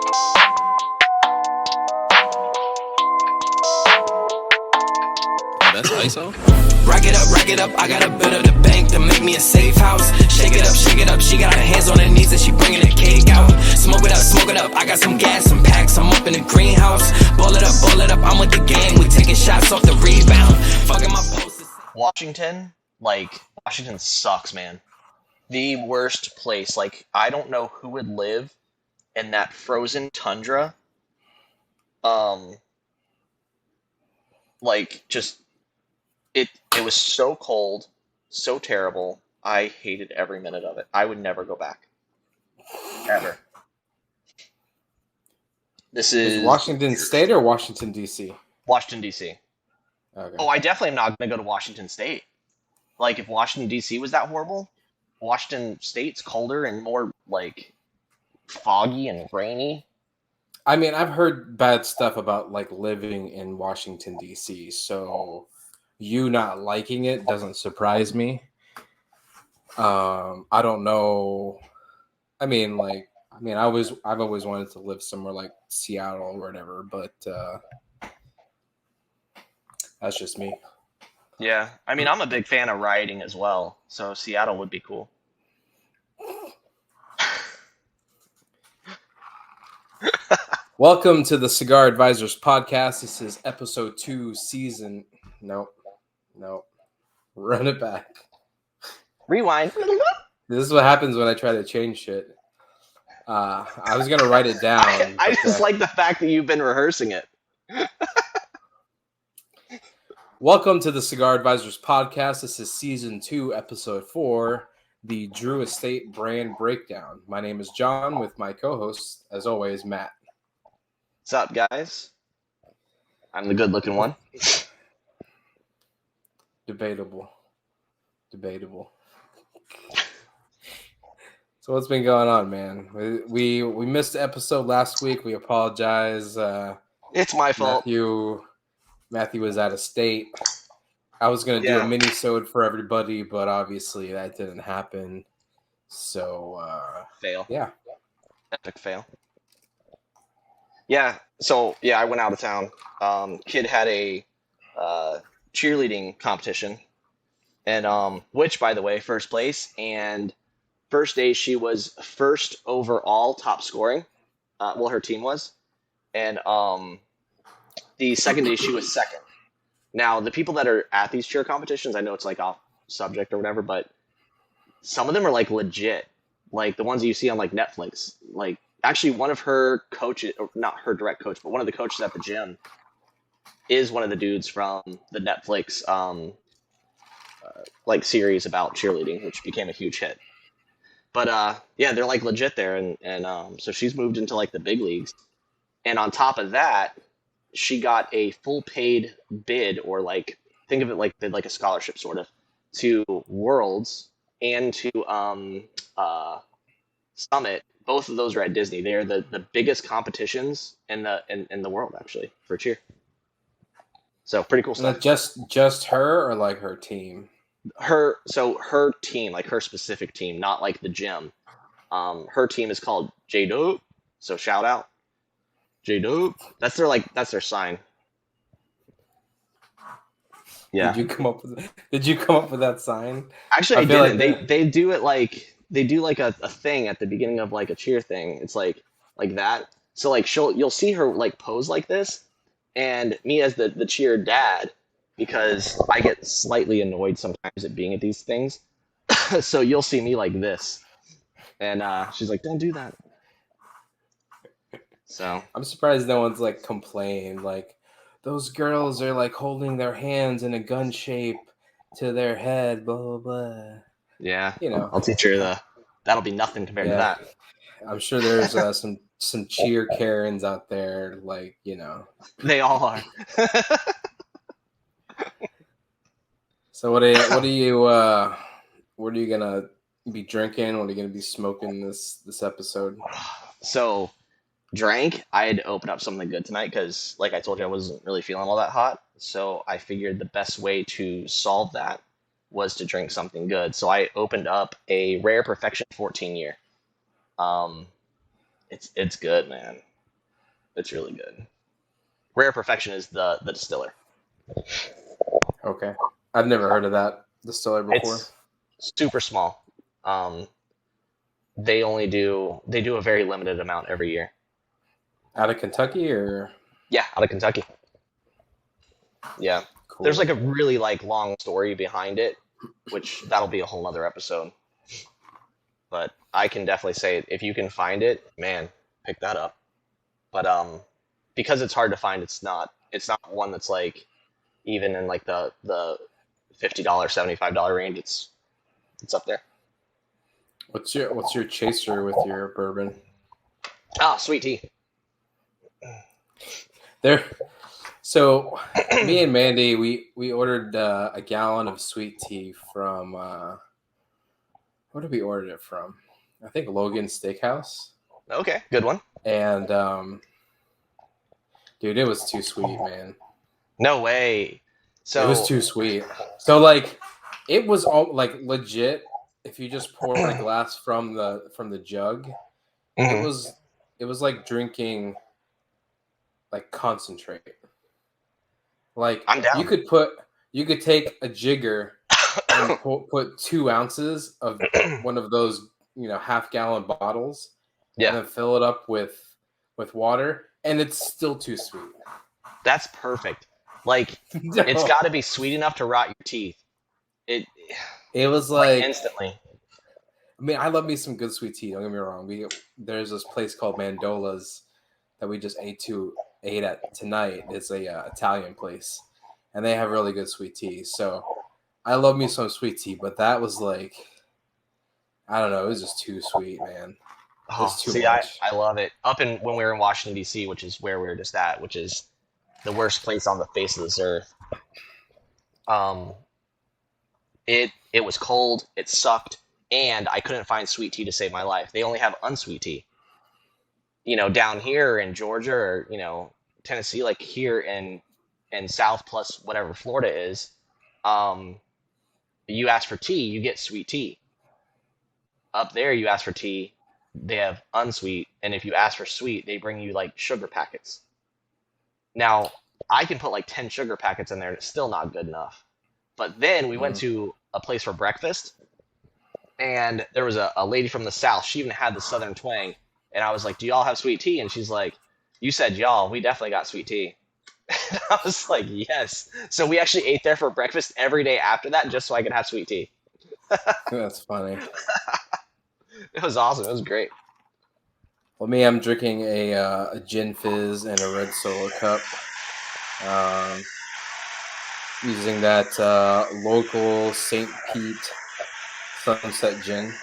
That's ISO? Rack it up, I got a bit of the bank to make me a safe house. Shake it up, she got her hands on her knees and she bringing the cake out. Smoke it up, I got some gas, some packs, I'm up in the greenhouse. Ball it up, I'm with the gang, we taking shots off the rebound. Fucking my posters. Washington sucks, man. The worst place. Like, I don't know who would live in that frozen tundra. It was so cold, so terrible. I hated every minute of it. I would never go back. Ever. This is Washington State or Washington, D.C.? Washington, D.C. Okay. Oh, I definitely am not going to go to Washington State. Like, if Washington, D.C. was that horrible, Washington State's colder and more, like, foggy and rainy. I mean, I've heard bad stuff about, like, living in Washington, D.C., so you not liking it doesn't surprise me. I don't know. I've always wanted to live somewhere like Seattle or whatever, but that's just me. Yeah, I mean, I'm a big fan of riding as well, so Seattle would be cool. Welcome to the Cigar Advisors Podcast. This is episode 2, season... Nope. Run it back. Rewind. This is what happens when I try to change shit. I was going to write it down. I just like the fact that you've been rehearsing it. Welcome to the Cigar Advisors Podcast. This is season 2, episode 4, the Drew Estate brand breakdown. My name is John with my co-host, as always, Matt. What's up, guys? I'm the good-looking one. Debatable. So what's been going on, man? We missed the episode last week. We apologize. It's my fault. Matthew was out of state. I was going to do a mini-sode for everybody, but obviously that didn't happen. So, fail. Yeah. Epic fail. Yeah, so, I went out of town. Kid had a cheerleading competition, and which, by the way, first place, and first day she was first overall top scoring. Her team was. And the second day she was second. Now, the people that are at these cheer competitions, I know it's like off subject or whatever, but some of them are like legit. Like the ones that you see on like Netflix. Like actually one of her coaches, or not her direct coach, but one of the coaches at the gym is one of the dudes from the Netflix like series about cheerleading, which became a huge hit. But they're like legit there, and so she's moved into like the big leagues. And on top of that, she got a full paid bid, or like think of it like a scholarship sort of, to Worlds and to Summit. Both of those are at Disney. They are the biggest competitions in the world actually for cheer. So pretty cool stuff. Just her or like her team? Her team, like her specific team, not like the gym. Her team is called J-Dope. So shout out. J-Dope. That's their sign. Yeah. Did you come up with that sign? Actually, I didn't. Like they do it like they do like a thing at the beginning of like a cheer thing. It's like that. So like you'll see her like pose like this, and me as the cheer dad, because I get slightly annoyed sometimes at being at these things. So you'll see me like this, and she's like, "Don't do that." So I'm surprised no one's like complained. Like those girls are like holding their hands in a gun shape to their head, blah blah blah. Yeah, I'll teach her that'll be nothing compared to that. I'm sure there's some cheer Karens out there, like They all are. So what are you gonna be drinking? What are you gonna be smoking this episode? So, I had to open up something good tonight because, like I told you, I wasn't really feeling all that hot. So I figured the best way to solve that was to drink something good. So I opened up a Rare Perfection 14 year. It's good, man. It's really good. Rare Perfection is the distiller. Okay. I've never heard of that distiller before. It's super small. They do a very limited amount every year. Out of Kentucky or? Yeah, out of Kentucky. Yeah. Cool. There's like a really like long story behind it, which that'll be a whole nother episode. But I can definitely say if you can find it, man, pick that up. But because it's hard to find, it's not one that's like even in like the $50, $75 range. It's up there. What's your chaser with your bourbon? Sweet tea. There. So me and Mandy, we ordered a gallon of sweet tea from where did we order it from? I think Logan's Steakhouse. Okay, good one. And dude, it was too sweet, man. No way. So it was too sweet. So like, it was all like legit. If you just pour a glass from the jug, mm-hmm. it was like drinking like concentrate. Like I'm down. you could take a jigger and put 2 ounces of one of those, half-gallon bottles, and then fill it up with water, and it's still too sweet. That's perfect. Like it's got to be sweet enough to rot your teeth. It was like instantly. I mean, I love me some good sweet tea. Don't get me wrong. There's this place called Mandola's that we just ate at tonight. It's a Italian place, and they have really good sweet tea. So I love me some sweet tea, but that was like, I don't know, it was just too sweet, man. It was too much. I love it. When we were in Washington D.C., which is where we were just at, which is the worst place on the face of this earth. It was cold, it sucked, and I couldn't find sweet tea to save my life. They only have unsweet tea. Down here in Georgia or, Tennessee, like here in South plus whatever Florida is, you ask for tea, you get sweet tea. Up there, you ask for tea, they have unsweet, and if you ask for sweet, they bring you like sugar packets. Now, I can put like 10 sugar packets in there, and it's still not good enough. But then we went to a place for breakfast, and there was a lady from the South. She even had the Southern twang. And I was like, do y'all have sweet tea? And she's like, you said y'all. We definitely got sweet tea. And I was like, yes. So we actually ate there for breakfast every day after that just so I could have sweet tea. That's funny. It was awesome. It was great. Well, me, I'm drinking a gin fizz and a red Solo cup. Using that local St. Pete Sunset gin.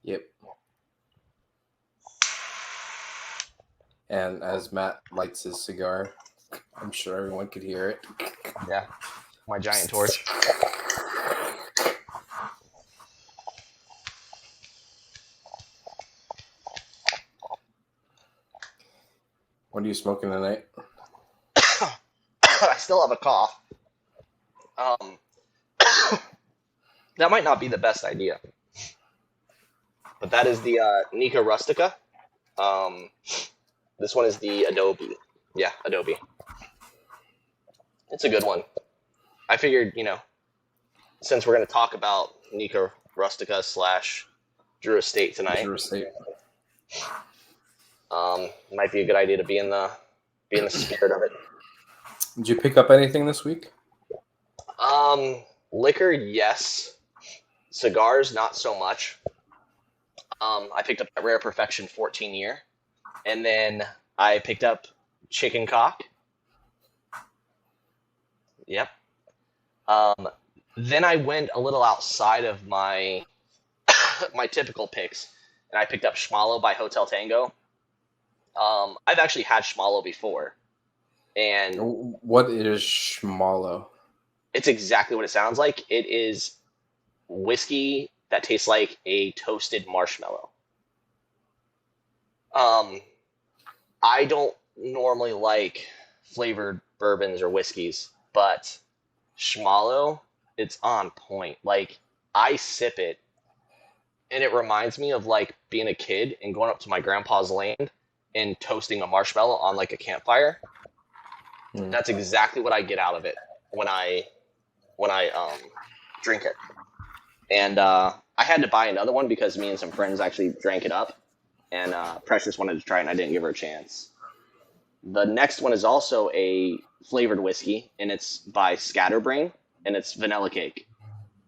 Yep. And as Matt lights his cigar, I'm sure everyone could hear it. Yeah. My giant torch. What are you smoking tonight? I still have a cough. That might not be the best idea. But that is the Nika Rustica. This one is the Adobe. Yeah, Adobe. It's a good one. I figured, since we're going to talk about Nika Rustica / Drew Estate tonight, Drew Estate. might be a good idea to be in the spirit of it. Did you pick up anything this week? Liquor, yes. Cigars, not so much. I picked up that Rare Perfection 14 year, and then I picked up chicken cock. Yep. Then I went a little outside of my my typical picks, and I picked up Schmalo by Hotel Tango. I've actually had Schmalo before, and what is Schmalo? It's exactly what it sounds like. It is whiskey that tastes like a toasted marshmallow. I don't normally like flavored bourbons or whiskeys, but Schmalo, it's on point. Like, I sip it, and it reminds me of like being a kid and going up to my grandpa's land and toasting a marshmallow on like a campfire. That's exactly what I get out of it when I drink it. And I had to buy another one because me and some friends actually drank it up, and Precious wanted to try it, and I didn't give her a chance. The next one is also a flavored whiskey, and it's by Scatterbrain, and it's vanilla cake.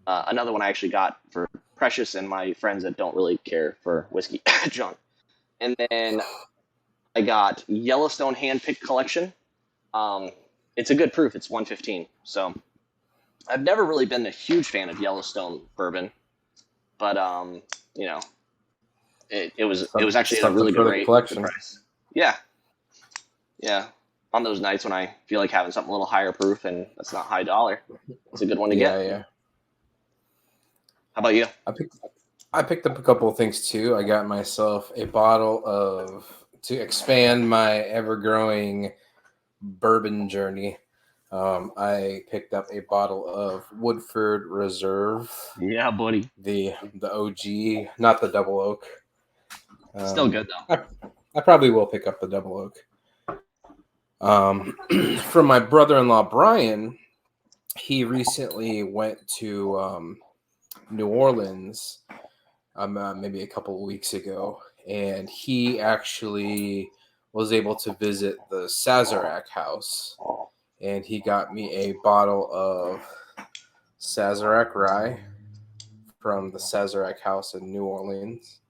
Another one I actually got for Precious and my friends that don't really care for whiskey, John. And then I got Yellowstone Handpicked Collection. It's a good proof. It's 115. So I've never really been a huge fan of Yellowstone bourbon, but you know, it was actually a really great collection. price. Yeah. On those nights when I feel like having something a little higher proof and that's not high dollar, it's a good one to get. Yeah. How about you? I picked up a couple of things too. I got myself a bottle to expand my ever-growing bourbon journey. I picked up a bottle of Woodford Reserve. Yeah, buddy. The OG, not the double oak. Still good though. I probably will pick up the double oak. From my brother-in-law Brian, he recently went to New Orleans maybe a couple of weeks ago, and he actually was able to visit the Sazerac house, and he got me a bottle of Sazerac rye from the Sazerac house in New Orleans.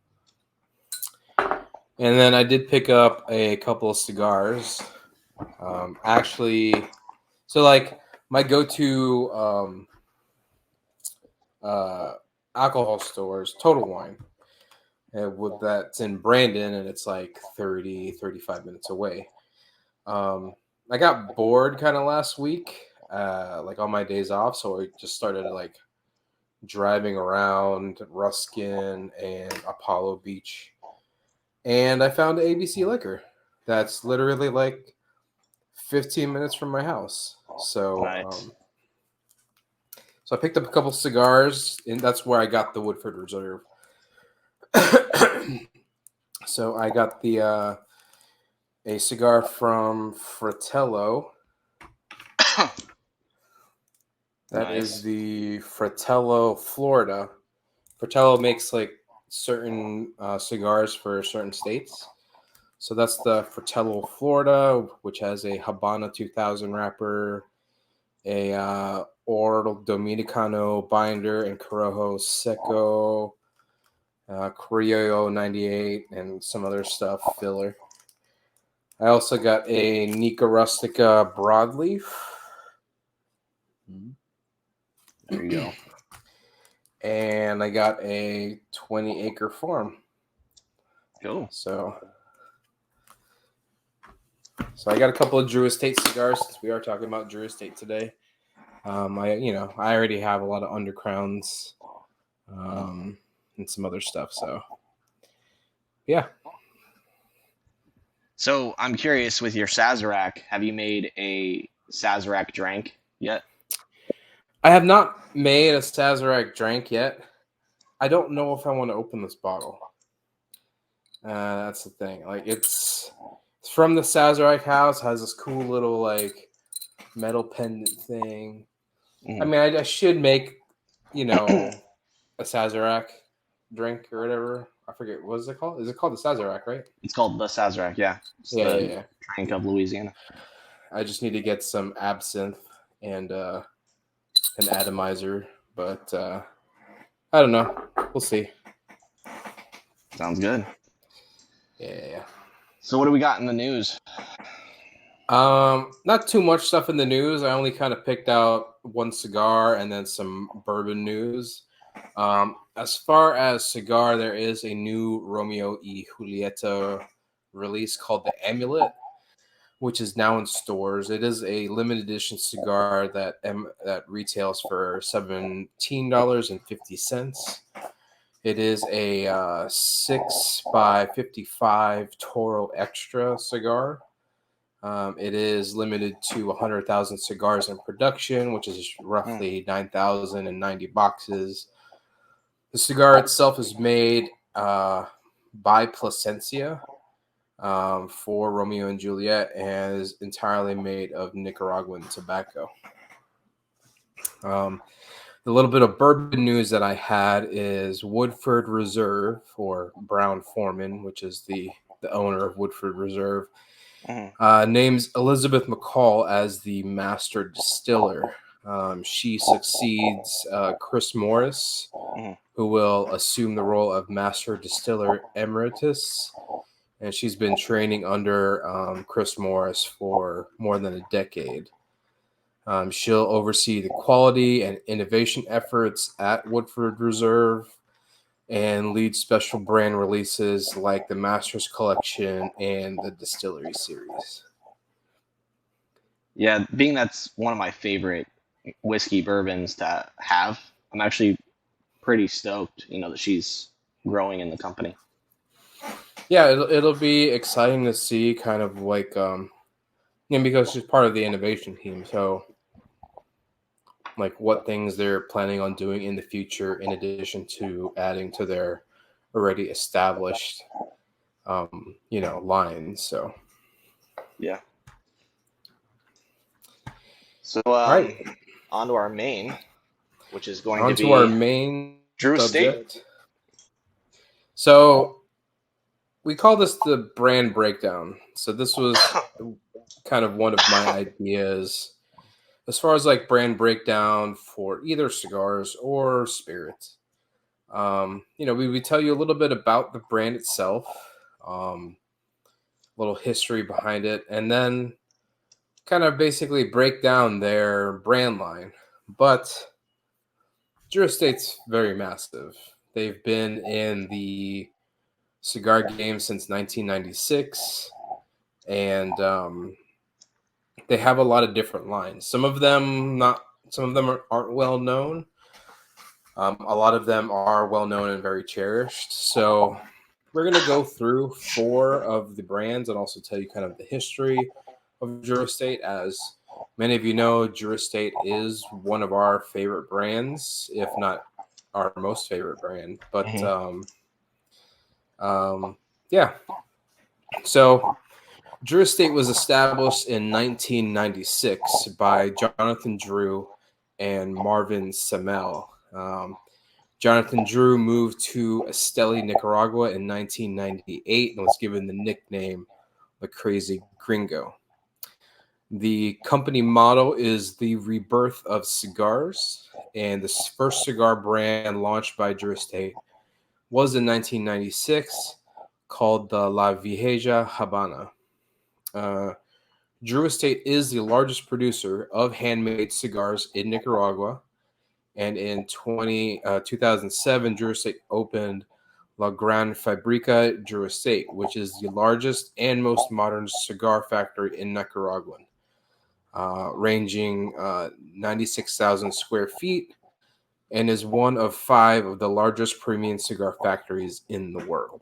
And then I did pick up a couple of cigars. So like my go-to alcohol stores, Total Wine, that's in Brandon, and it's like 35 minutes away. I got bored kind of last week, like on my days off, so I just started like driving around Ruskin and Apollo Beach, and I found ABC Liquor that's literally like 15 minutes from my house. So nice. So I picked up a couple cigars, and that's where I got the Woodford Reserve. So I got a cigar from Fratello. That Nice. is the Fratello Florida. Fratello makes like certain cigars for certain states. So that's the Fratello Florida, which has a Habana 2000 wrapper, a Oro Dominicano binder, and Corojo Seco, Criollo 98, and some other stuff, filler. I also got a Nica Rustica broadleaf. There you go. And I got a 20-acre farm. Cool. So I got a couple of Drew Estate cigars, since we are talking about Drew Estate today. I already have a lot of Undercrowns and some other stuff. So, yeah. So I'm curious, with your Sazerac, have you made a Sazerac drink yet? I have not made a Sazerac drink yet. I don't know if I want to open this bottle. That's the thing. Like it's from the Sazerac house. Has this cool little like metal pendant thing. I mean, I should make, a Sazerac drink or whatever. I forget, what is it called? Is it called the Sazerac, right? It's called the Sazerac, yeah. It's the drink of Louisiana. I just need to get some absinthe and an atomizer, but I don't know. We'll see. Sounds good. Yeah. So what do we got in the news? Not too much stuff in the news. I only kind of picked out one cigar and then some bourbon news. As far as cigar, there is a new Romeo y Julieta release called the Amulet, which is now in stores. It is a limited edition cigar that retails for $17.50. It is a 6x55 Toro Extra cigar. It is limited to 100,000 cigars in production, which is roughly 9,090 boxes. The cigar itself is made by Plasencia for Romeo and Juliet and is entirely made of Nicaraguan tobacco. The little bit of bourbon news that I had is Woodford Reserve, or Brown Forman, which is the owner of Woodford Reserve, names Elizabeth McCall as the master distiller. She succeeds Chris Morris, who will assume the role of master distiller emeritus. And she's been training under Chris Morris for more than a decade. She'll oversee the quality and innovation efforts at Woodford Reserve and lead special brand releases like the Masters Collection and the Distillery Series. Yeah, being that's one of my favorite whiskey bourbons to have, I'm actually pretty stoked, that she's growing in the company. Yeah, it'll be exciting to see kind of like, because she's part of the innovation team. So, like what things they're planning on doing in the future, in addition to adding to their already established, lines. So, yeah. So, right. on to our main, which is going to be our main Drew subject. Estate. So, we call this the brand breakdown. So this was kind of one of my ideas as far as like brand breakdown for either cigars or spirits. We would tell you a little bit about the brand itself, a little history behind it, and then kind of basically break down their brand line. But Drew Estate's very massive. They've been in the cigar game since 1996, and they have a lot of different lines. Some of them aren't well known. A lot of them are well known and very cherished. So we're going to go through 4 of the brands and also tell you kind of the history of Drew Estate. As many of you know, Drew Estate is one of our favorite brands, if not our most favorite brand. But yeah. So Drew Estate was established in 1996 by Jonathan Drew and Marvin Semel. Jonathan Drew moved to Esteli, Nicaragua in 1998 and was given the nickname the Crazy Gringo. The company motto is the rebirth of cigars, and the first cigar brand launched by Drew Estate was in 1996, called the La Vieja Habana. Drew Estate is the largest producer of handmade cigars in Nicaragua, and in 2007, Drew Estate opened La Gran Fabrica Drew Estate, which is the largest and most modern cigar factory in Nicaragua, ranging 96,000 square feet, and is one of 5 of the largest premium cigar factories in the world.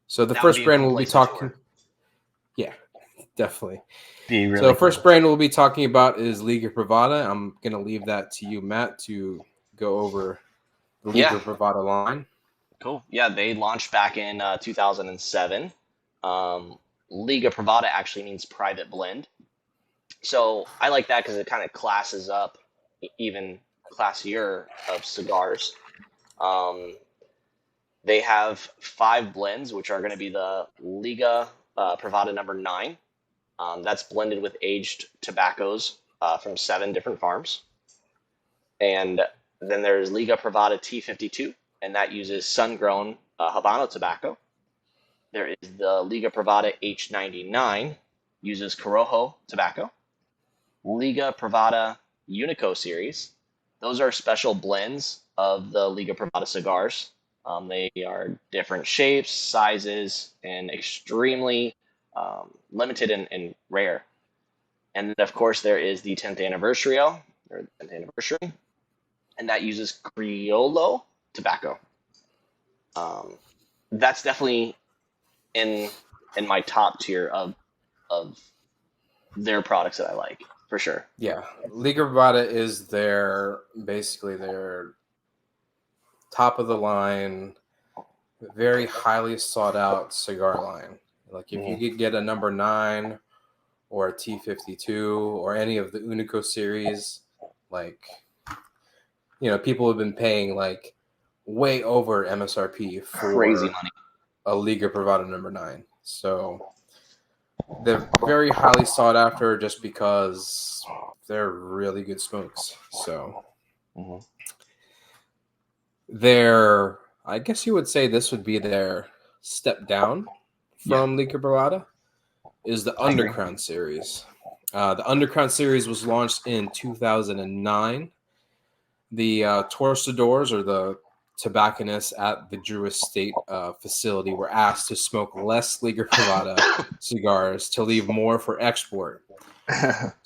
So the first brand we'll be talking... Yeah, definitely. So the first brand we'll be talking about is Liga Privada. I'm going to leave that to you, Matt, to go over the Liga Privada line. Cool. Yeah, they launched back in 2007. Liga Privada actually means private blend. So I like that because it kind of classes up even classier of cigars. They have 5 blends, which are going to be the Liga Privada number 9. That's blended with aged tobaccos from 7 different farms. And then there's Liga Privada T52, and that uses sun-grown Habano tobacco. There is the Liga Privada H99, uses Corojo tobacco. Liga Privada Unico series. Those are special blends of the Liga Privada cigars. They are different shapes, sizes, and extremely limited and rare. And then, of course, there is the 10th anniversary, and that uses Criollo tobacco. That's definitely in my top tier of their products that I like, for sure. Yeah, Liga Privada is basically their top of the line, very highly sought out cigar line. Like if you could get a number 9 or a T52 or any of the Unico series, like, you know, people have been paying like way over MSRP for Crazy money. a Liga Privada number 9. So they're very highly sought after just because they're really good smokes. So they're, I guess you would say this would be their step down from Liga Privada, is the Undercrown series. The Undercrown series was launched in 2009. The torcedores, or the tobacconists at the Drew Estate facility, were asked to smoke less Liga Privada cigars to leave more for export.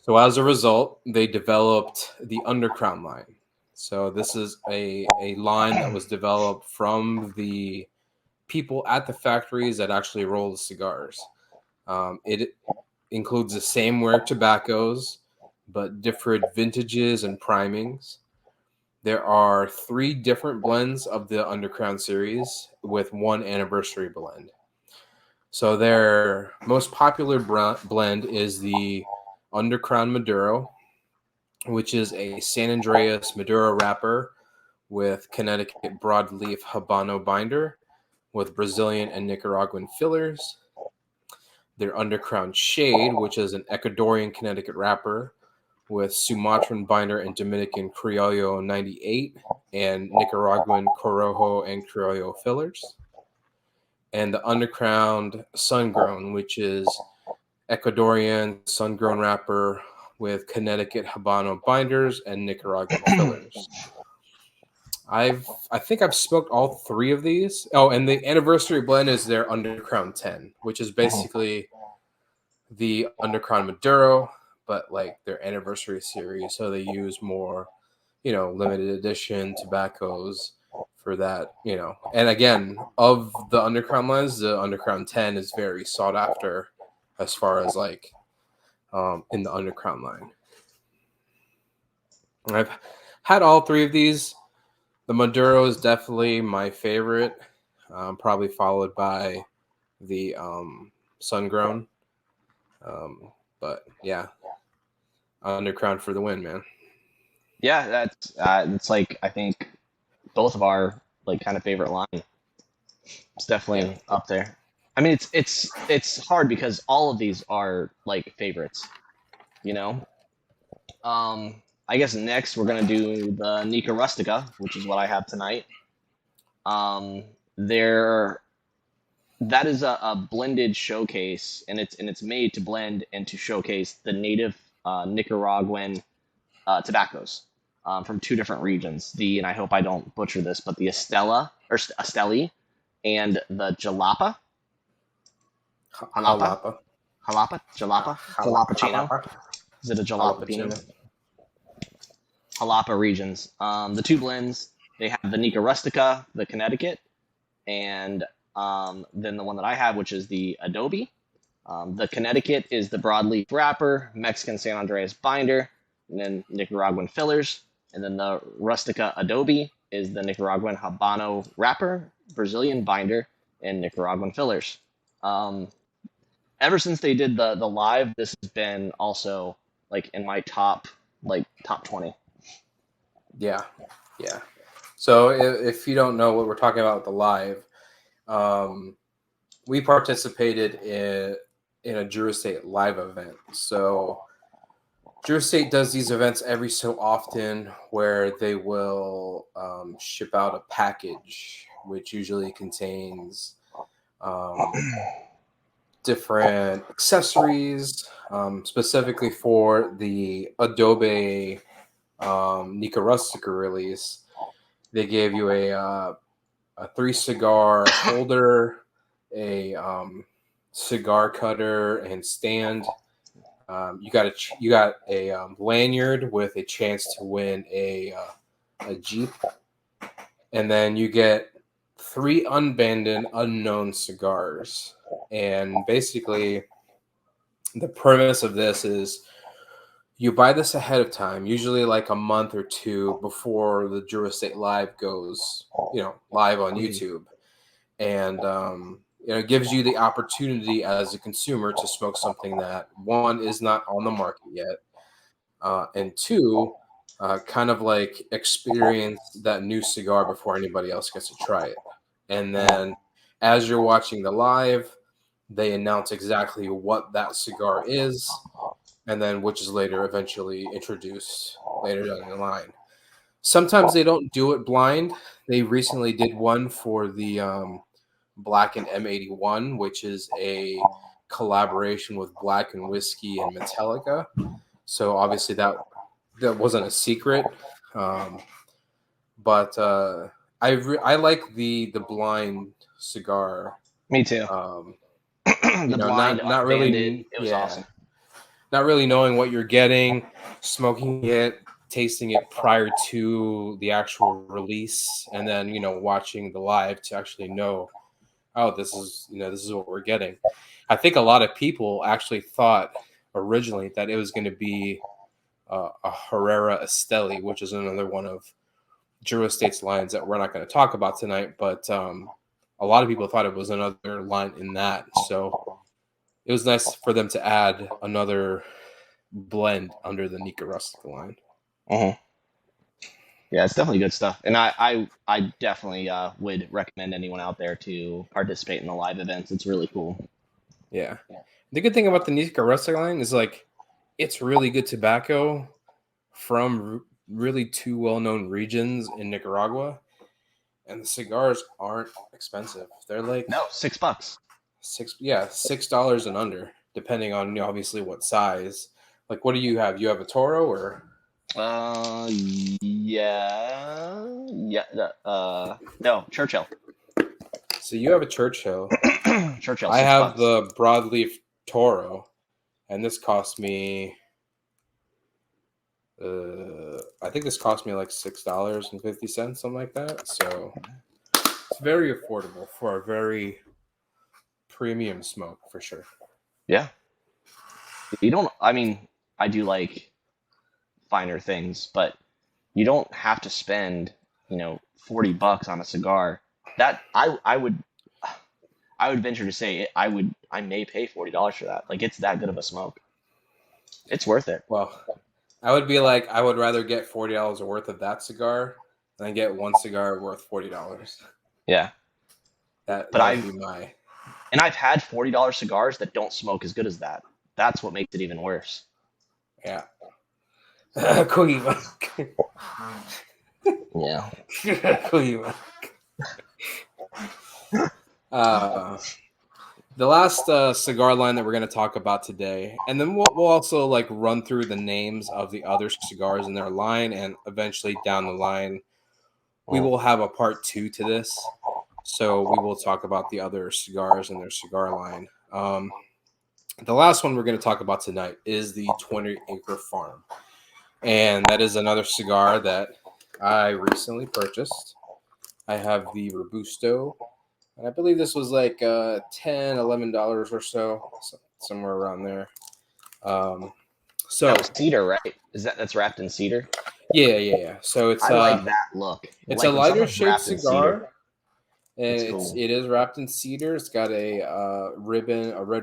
So as a result, they developed the Undercrown line. So this is a line that was developed from the people at the factories that actually roll the cigars. It includes the same rare tobaccos, but different vintages and primings. There are 3 different blends of the Undercrown series with 1 anniversary blend. So their most popular blend is the Undercrown Maduro, which is a San Andreas Maduro wrapper with Connecticut broadleaf Habano binder with Brazilian and Nicaraguan fillers. Their Undercrown Shade, which is an Ecuadorian Connecticut wrapper with Sumatran binder and Dominican Criollo 98 and Nicaraguan Corojo and Criollo fillers. And the Undercrown Sun-Grown, which is Ecuadorian sun-grown wrapper with Connecticut Habano binders and Nicaraguan fillers. I think I've smoked all 3 of these. Oh, and the anniversary blend is their Undercrown 10, which is basically the Undercrown Maduro, but like their anniversary series. So they use more, you know, limited edition tobaccos for that, you know. And again, of the Undercrown lines, the Undercrown 10 is very sought after as far as like in the Undercrown line. I've had all 3 of these. The Maduro is definitely my favorite, probably followed by the Sun-Grown. But yeah, Undercrown for the win, man. Yeah, that's it's like, I think both of our like kind of favorite line. It's definitely up there. I mean, it's hard because all of these are like favorites, you know. I guess next we're gonna do the Nica Rustica, which is what I have tonight. That is a blended showcase, and it's made to blend and to showcase the native Nicaraguan tobaccos from 2 different regions. And I hope I don't butcher this, but the Esteli and the Jalapa. Jalapeno. Is it a jalapeno? Jalapa regions. The 2 blends, they have the Nica Rustica, the Connecticut, and then the one that I have, which is the Adobe. The Connecticut is the broadleaf wrapper, Mexican San Andreas binder, and then Nicaraguan fillers. And then the Rustica Adobe is the Nicaraguan Habano wrapper, Brazilian binder, and Nicaraguan fillers. Ever since they did the live, this has been also like in my top 20. Yeah. So if you don't know what we're talking about with the live, we participated in a Drew Estate live event. So Drew Estate does these events every so often where they will ship out a package, which usually contains different accessories, specifically for the Adobe Nica Rustica release. They gave you a 3 cigar holder, a cigar cutter and stand. You got a lanyard with a chance to win a Jeep, and then you get 3 unbanded unknown cigars. And basically, the premise of this is You buy this ahead of time, usually like a month or two before the Drew Estate Live goes, live on YouTube. And, it gives you the opportunity as a consumer to smoke something that, one, is not on the market yet, and two, kind of like experience that new cigar before anybody else gets to try it. And then as you're watching the live, they announce exactly what that cigar is, and then which is later eventually introduced later down the line. Sometimes they don't do it blind. They recently did one for the Black and M81, which is a collaboration with Black and Whiskey and Metallica. So obviously that wasn't a secret, but I like the blind cigar. Me too. The blind not really, unbanded, it was awesome. Not really knowing what you're getting, smoking it, tasting it prior to the actual release, and then watching the live to actually know, oh, this is what we're getting. I think a lot of people actually thought originally that it was going to be a Herrera Esteli, which is another one of Drew Estate's lines that we're not going to talk about tonight, but a lot of people thought it was another line in that. So it was nice for them to add another blend under the Nika Rustica line. Uh-huh. Yeah, it's definitely good stuff. And I definitely would recommend anyone out there to participate in the live events. It's really cool. Yeah. The good thing about the Nika Rustica line is it's really good tobacco from really two well-known regions in Nicaragua. And the cigars aren't expensive. They're like $6. $6 and under, depending on obviously what size. Like, what do you have? You have a Toro or? No, Churchill. So you have a Churchill. Churchill. I have the broadleaf Toro, and this cost me. I think this cost me like $6.50, something like that. So it's very affordable for a very premium smoke for sure. Yeah. I do like finer things, but you don't have to spend, $40 on a cigar. That I would venture to say I may pay $40 for that. Like, it's that good of a smoke. It's worth it. Well, I would be like, I would rather get $40 worth of that cigar than get one cigar worth $40. Yeah. That would be my. And I've had $40 cigars that don't smoke as good as that. That's what makes it even worse. Yeah. Yeah. The last cigar line that we're going to talk about today, and then we'll also run through the names of the other cigars in their line, and eventually down the line we will have a part 2 to this. So we will talk about the other cigars and their cigar line. The last one we're going to talk about tonight is the 20 Acre Farm. And that is another cigar that I recently purchased. I have the Robusto. And I believe this was like $10, $11 or so, somewhere around there. So that was cedar, right? That's wrapped in cedar? Yeah. So it's I like that look. It's a lighter shaped cigar. And cool. it is wrapped in cedar. It's got a red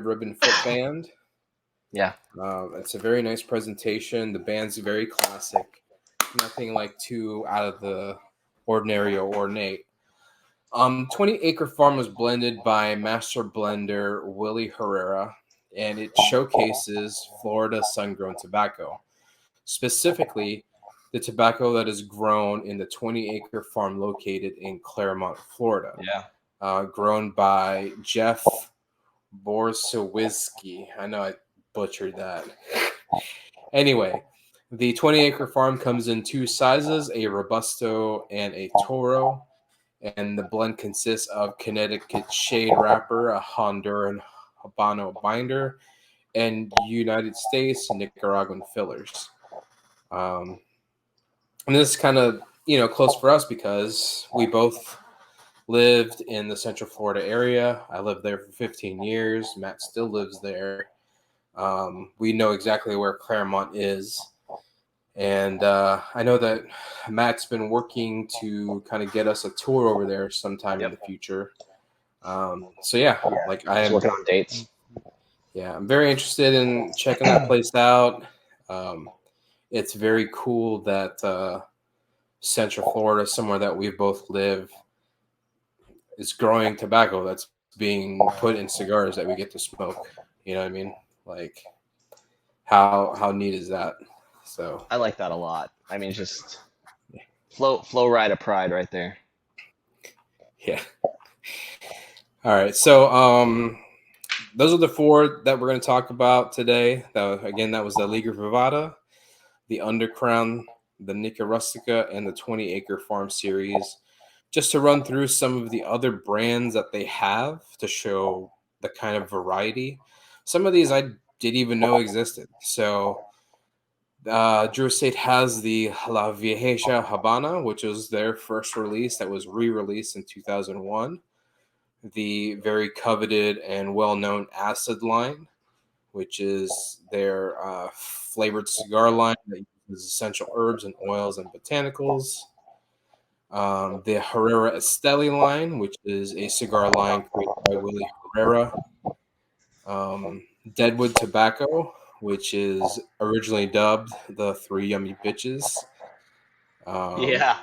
ribbon footband. Yeah. It's a very nice presentation. The band's very classic. Nothing too out of the ordinary or ornate. 20 Acre Farm was blended by master blender Willie Herrera, and it showcases Florida sun-grown tobacco. Specifically, the tobacco that is grown in the 20 Acre Farm located in Claremont, Florida. Yeah. Grown by Jeff Borsowiecki. I know I butchered that. Anyway, the 20 Acre Farm comes in 2 sizes, a Robusto and a Toro. And the blend consists of Connecticut Shade Wrapper, a Honduran Habano binder, and United States Nicaraguan fillers. And this is kind of, close for us because we both lived in the Central Florida area. I lived there for 15 years. Matt still lives there. We know exactly where Claremont is. And I know that Matt's been working to kind of get us a tour over there sometime in the future. So yeah, like I Just am working on dates. Yeah, I'm very interested in checking that place out. It's very cool that Central Florida, somewhere that we both live, is growing tobacco that's being put in cigars that we get to smoke. You know what I mean? Like, how neat is that? So I like that a lot. I mean, just flow ride of pride right there. yeah. All right, so those are the four that we're going to talk about today. That was the Liga Privada, the Undercrown, the Nica Rustica, and the 20 Acre Farm series. Just to run through some of the other brands that they have to show the kind of variety. Some of these I didn't even know existed. So Drew Estate has the La Vieja Habana, which was their first release that was re-released in 2001. The very coveted and well-known Acid line, which is their flavored cigar line that uses essential herbs and oils and botanicals. The Herrera Esteli line, which is a cigar line created by Willie Herrera. Deadwood Tobacco, which is originally dubbed the Three Yummy Bitches. Yeah.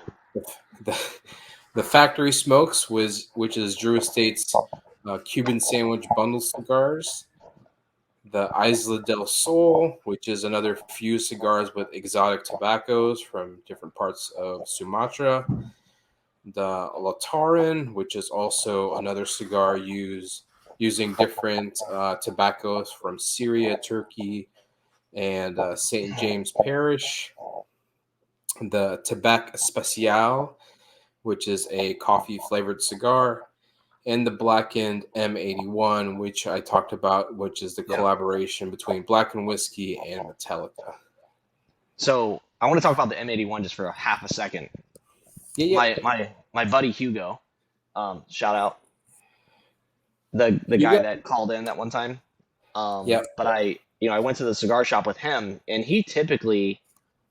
The Factory Smokes, which is Drew Estate's Cuban Sandwich Bundle cigars. The Isla del Sol, which is another fused cigars with exotic tobaccos from different parts of Sumatra. The Latarin, which is also another cigar using different tobaccos from Syria, Turkey, and St. James Parish. The Tabac Especial, which is a coffee-flavored cigar. And the Blackened M81, which I talked about, which is the collaboration between Blackened Whiskey and Metallica. So I want to talk about the M81 just for a half a second. Yeah. My buddy Hugo, shout out the guy that called in that one time. But I went to the cigar shop with him, and he typically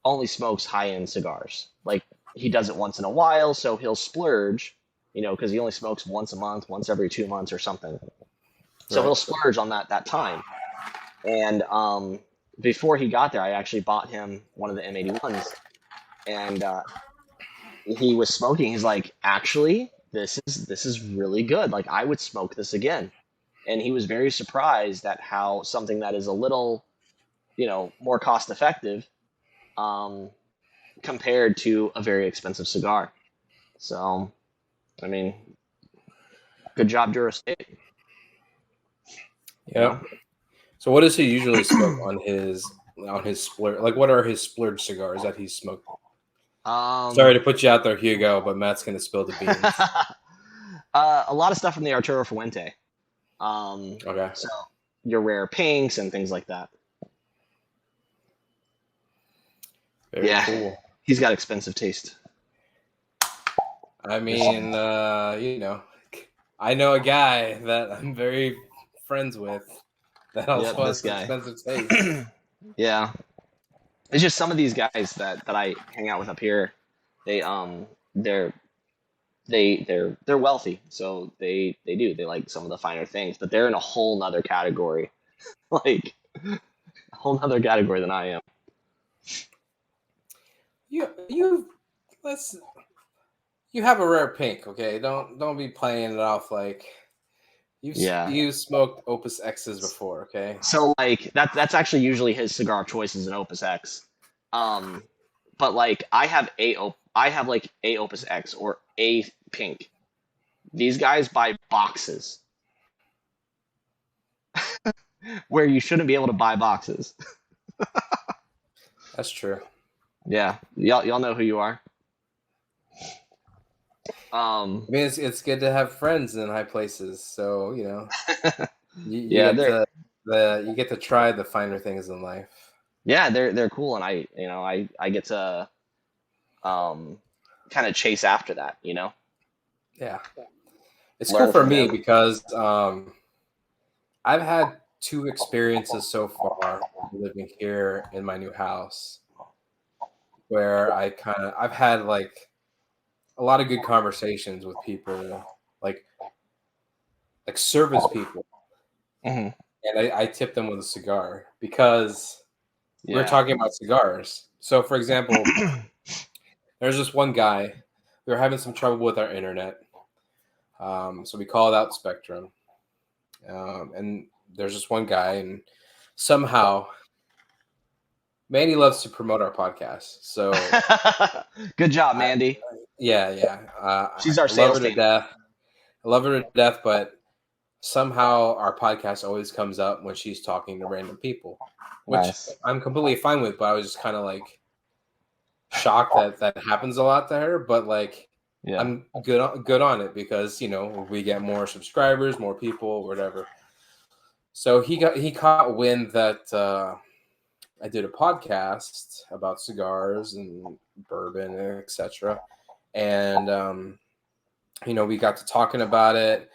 only smokes high-end cigars. Like, he does it once in a while, so he'll splurge, because he only smokes once a month, once every 2 months or something. So he'll splurge on that time. And before he got there, I actually bought him one of the M81s, and he was smoking. He's like, actually, this is really good. Like, I would smoke this again. And he was very surprised at how something that is a little, more cost effective, compared to a very expensive cigar. So, I mean, good job, Drew Estate. Yeah. So, what does he usually smoke on his splurge? Like, what are his splurge cigars that he's smoked? Sorry to put you out there, Hugo, but Matt's going to spill the beans. A lot of stuff from the Arturo Fuente. Okay. So your rare pinks and things like that. Very cool. He's got expensive taste. I mean, I know a guy that I'm very friends with that also has expensive taste. Yeah. It's just some of these guys that I hang out with up here, they're wealthy, so they like some of the finer things, but they're in a whole nother category, like a whole nother category than I am. You have a rare pink, okay? Don't be playing it off like you smoked Opus X's before, okay? So like that's actually usually his cigar of choice is an Opus X, but like I have like a Opus X or a pink. These guys buy boxes where you shouldn't be able to buy boxes. That's true. Yeah, y'all know who you are. I mean, it's good to have friends in high places, so you get to try the finer things in life. Yeah, they're cool, and I get to kind of chase after that, Yeah, it's cool for me because I've had two experiences so far living here in my new house where I've had like a lot of good conversations with people, like service people, Mhm. and I tip them with a cigar because we're Yeah. talking about cigars. So, for example, there's this one guy. We were having some trouble with our internet, so we called out Spectrum, and there's this one guy, and somehow Mandy loves to promote our podcast. So, Good job, Mandy. yeah. She's our I love sales her to team. death. I love her to death, but somehow our podcast always comes up when she's talking to random people, which Nice. I'm completely fine with. But I was just kind of like shocked that happens a lot to her. But like, Yeah. I'm good on it because we get more subscribers, more people, whatever. So he caught wind that I did a podcast about cigars and bourbon, etc. And we got to talking about it.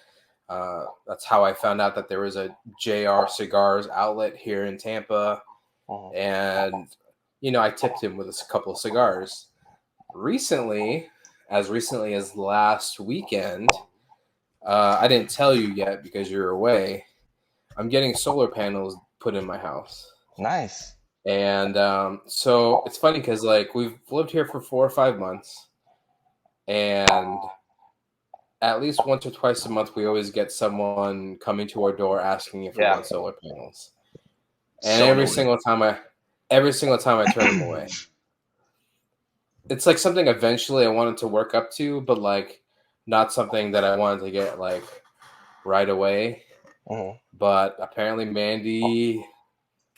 That's how I found out that there was a JR Cigars outlet here in Tampa, and I tipped him with a couple of cigars. As recently as last weekend, I didn't tell you yet because you're away. I'm getting solar panels put in my house. Nice. And so it's funny because like we've lived here for 4 or 5 months, and at least once or twice a month we always get someone coming to our door asking if we want solar panels. And So every single time I turn them away. It's like something eventually I wanted to work up to, but like not something that I wanted to get like right away. But apparently Mandy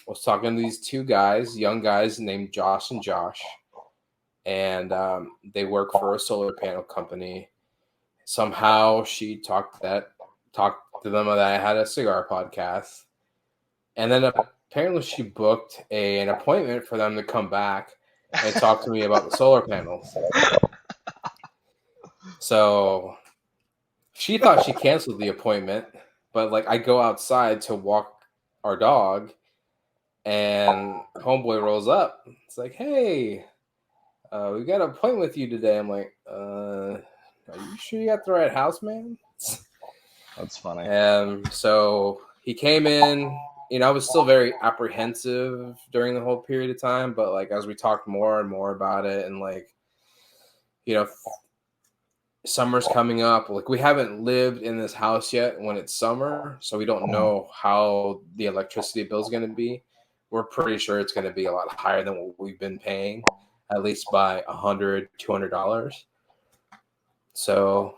was talking to these two guys, young guys named Josh and Josh, and they work for a solar panel company. Somehow she talked to them that I had a cigar podcast, and then apparently she booked an appointment for them to come back and talk to me about the solar panels. So she thought she canceled the appointment, but like I go outside to walk our dog, and homeboy rolls up. It's like, hey, we got an appointment with you today. I'm like, are you sure you got the right house, man? That's funny. And so he came in. I was still very apprehensive during the whole period of time, but like as we talked more and more about it, and like, summer's coming up. Like we haven't lived in this house yet when it's summer, so we don't know how the electricity bill is going to be. We're pretty sure it's going to be a lot higher than what we've been paying, at least by $100, $200. So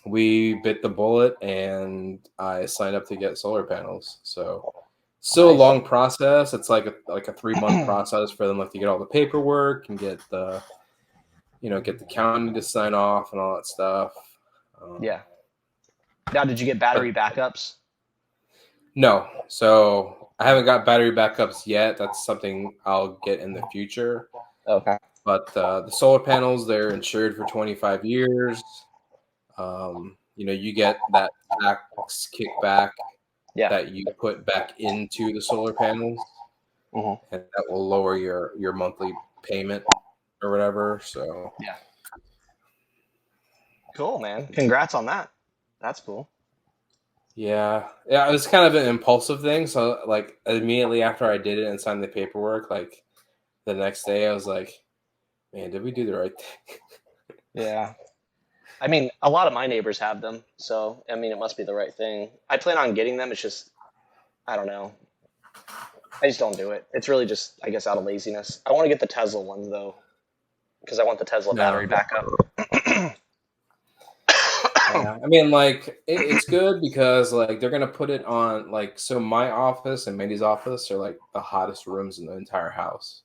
we bit the bullet, and I signed up to get solar panels. So still a long process. It's like a 3-month process for them, like to get all the paperwork and get the get the county to sign off and all that stuff. Yeah. Now, did you get battery backups? No. So I haven't got battery backups yet. That's something I'll get in the future. Okay. But the solar panels, they're insured for 25 years. You get that tax kickback that you put back into the solar panels, and that will lower your monthly payment or whatever. So yeah. Cool, man. Congrats on that. That's cool. Yeah, it was kind of an impulsive thing. So like immediately after I did it and signed the paperwork, like the next day I was like, man, did we do the right thing? Yeah. I mean, a lot of my neighbors have them, so I mean, it must be the right thing. I plan on getting them. It's just, I don't know. I just don't do it. It's really just, I guess, out of laziness. I want to get the Tesla ones though, because I want the Tesla battery backup. Yeah, I mean, like it's good because like they're gonna put it on like, so my office and Mandy's office are like the hottest rooms in the entire house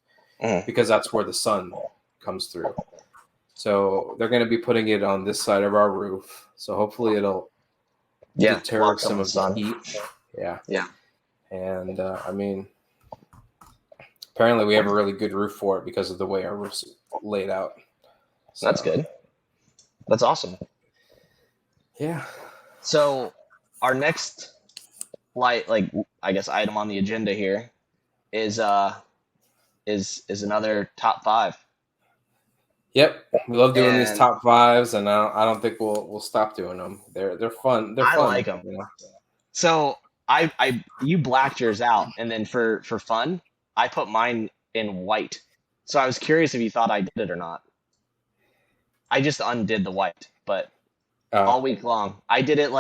because that's where the sun comes through. So they're gonna be putting it on this side of our roof. So hopefully it'll deter some of the heat. Yeah. Yeah. And I mean, apparently we have a really good roof for it because of the way our roof's laid out. So that's good. That's awesome. Yeah. So our next like I guess item on the agenda here is another top five. Yep, we love doing these And top fives, and I don't think we'll stop doing them. They're fun. They're I fun. like them. You know? So you blacked yours out, and then for fun, I put mine in white. So I was curious if you thought I did it or not. I just undid the white, but all week long. I did it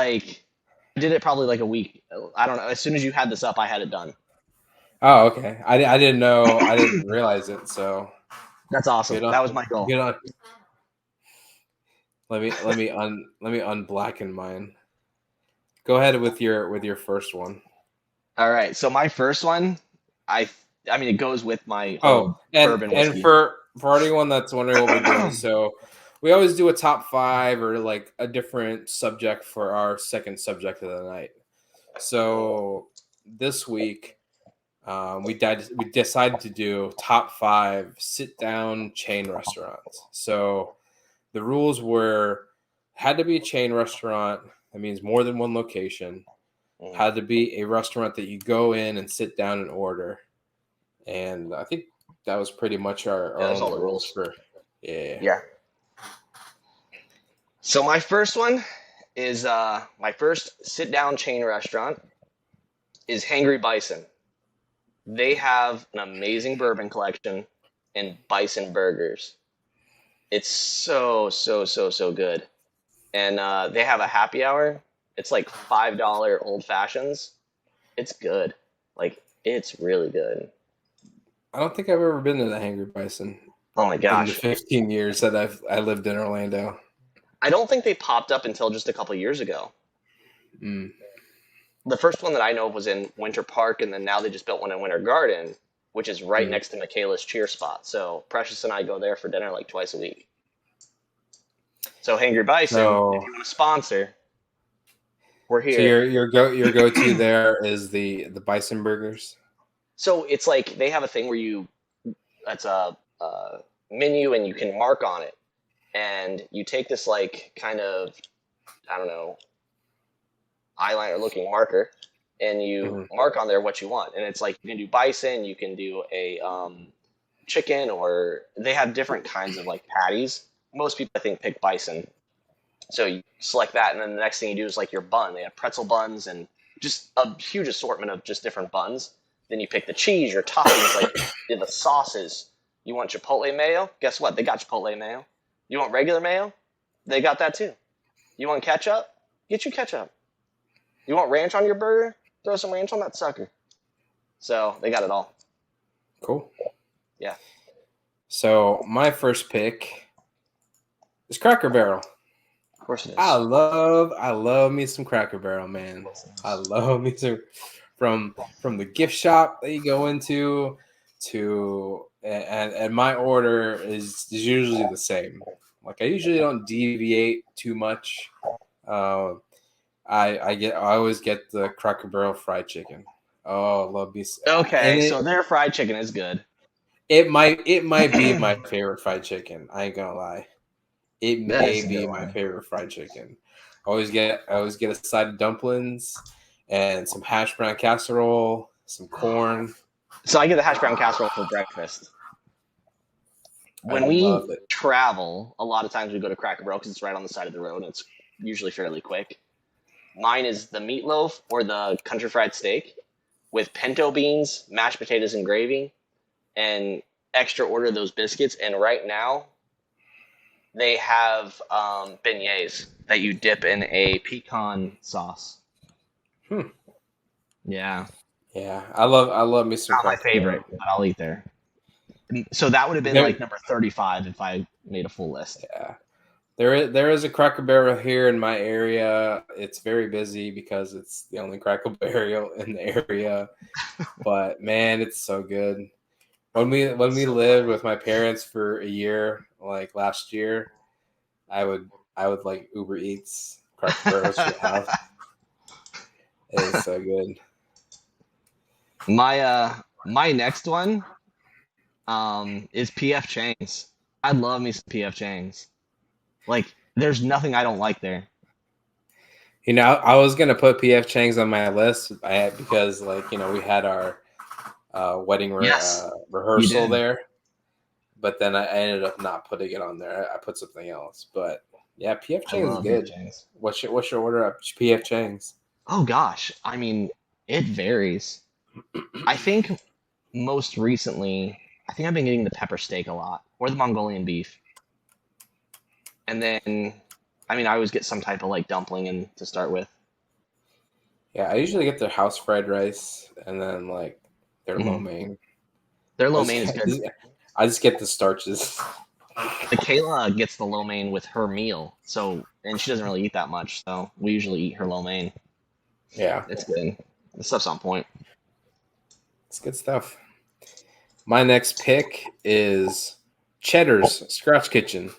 probably like a week. I don't know. As soon as you had this up, I had it done. Oh, okay. I didn't know. I didn't realize it. So That's awesome. That was my goal. Good on. Let me unblacken mine. Go ahead with your first one. All right. So my first one, I mean, it goes with my bourbon whiskey. And for anyone that's wondering what we're doing, so we always do a top five or like a different subject for our second subject of the night. So this week, we decided to do top five sit down chain restaurants. So the rules had to be a chain restaurant. That means more than one location. Had to be a restaurant that you go in and sit down and order. And I think that was pretty much our all the rules for. Yeah. Yeah. So my first one is my first sit down chain restaurant is Hangry Bison. They have an amazing bourbon collection and bison burgers. It's so good. And they have a happy hour. It's like $5 old fashions. It's good. Like, it's really good. I don't think I've ever been to the Hangry Bison. Oh my gosh. In the 15 years that I lived in Orlando. I don't think they popped up until just a couple years ago. The first one that I know of was in Winter Park, and then now they just built one in Winter Garden, which is right next to Michaela's Cheer Spot. So Precious and I go there for dinner like twice a week. So Hangry Bison, if you want to sponsor, we're here. So your go-to there is the bison burgers? So it's like they have a thing where it's a menu and you can mark on it. And you take this like kind of, I don't know, eyeliner looking marker, and you mark on there what you want. And it's like you can do bison, you can do a chicken, or they have different kinds of like patties. Most people I think pick bison. So you select that, and then the next thing you do is like your bun. They have pretzel buns and just a huge assortment of just different buns. Then you pick the cheese, your toppings, like the sauces. You want Chipotle mayo? Guess what? They got Chipotle mayo. You want regular mayo? They got that too. You want ketchup? Get you ketchup. You want ranch on your burger? Throw some ranch on that sucker. So they got it all. Cool. Yeah. So my first pick is Cracker Barrel. Of course it is. I love me some Cracker Barrel, man. I love me some from the gift shop that you go into to and my order is usually the same. Like I usually don't deviate too much. I always get the Cracker Barrel fried chicken. Oh, love me. Okay, so their fried chicken is good. It might be my favorite fried chicken. I ain't gonna lie. It may be my favorite fried chicken. I always get a side of dumplings and some hash brown casserole, some corn. So I get the hash brown casserole for breakfast. When we travel, a lot of times we go to Cracker Barrel because it's right on the side of the road and it's usually fairly quick. Mine is the meatloaf or the country fried steak with pinto beans, mashed potatoes, and gravy, and extra order those biscuits. And right now, they have beignets that you dip in a pecan sauce. Yeah. Yeah, I love me some. Not my favorite, but I'll eat there. So that would have been like number 35 if I made a full list. Yeah. There is a Cracker Barrel here in my area. It's very busy because it's the only Cracker Barrel in the area. But man, it's so good. When we lived with my parents for a year, like last year, I would like Uber Eats Cracker Barrels to the house. It is so good. My next one is PF Chang's. I love me some PF Chang's. Like, there's nothing I don't like there. You know, I was gonna put PF Chang's on my list because, like, you know, we had our wedding Yes, you rehearsal did. there, but then I ended up not putting it on there. I put something else. But yeah, PF I Chang's is love PF good. Chang's. What's your order at PF Chang's? Oh gosh, I mean, it varies. I think most recently, I think I've been getting the pepper steak a lot, or the Mongolian beef, and then, I mean, I always get some type of like dumpling in to start with. Yeah, I usually get their house fried rice and then like their lo Mhm. mein. Their I lo just, mein is good. I just get the starches. The Kayla gets the lo mein with her meal, so and she doesn't really eat that much, so we usually eat her lo mein. Yeah, It's good. The stuff's on point. it's good stuff. My next pick is Cheddar's Scratch Kitchen.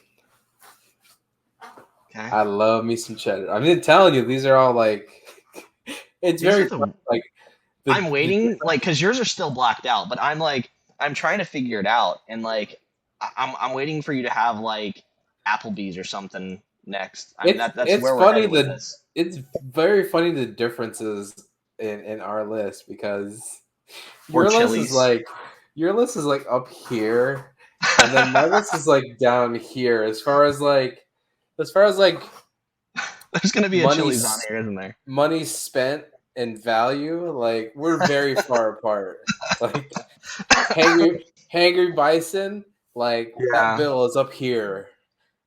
Okay. I love me some cheddar. I'm just telling you, these are all like, it's These very are fun. the. Like I'm the waiting, like, cause yours are still blacked out, but I'm like, I'm trying to figure it out, and like, I'm waiting for you to have like Applebee's or something next. I mean, that's it's where we're funny headed with this. it's very funny the differences in our list because Or your list is Chili's. like up here, and then my list is like down here as far as like There's gonna be a money Chili's on here, isn't there? money spent and value. Like we're very far apart. Like Hangry Bison, like that Yeah. bill is up here.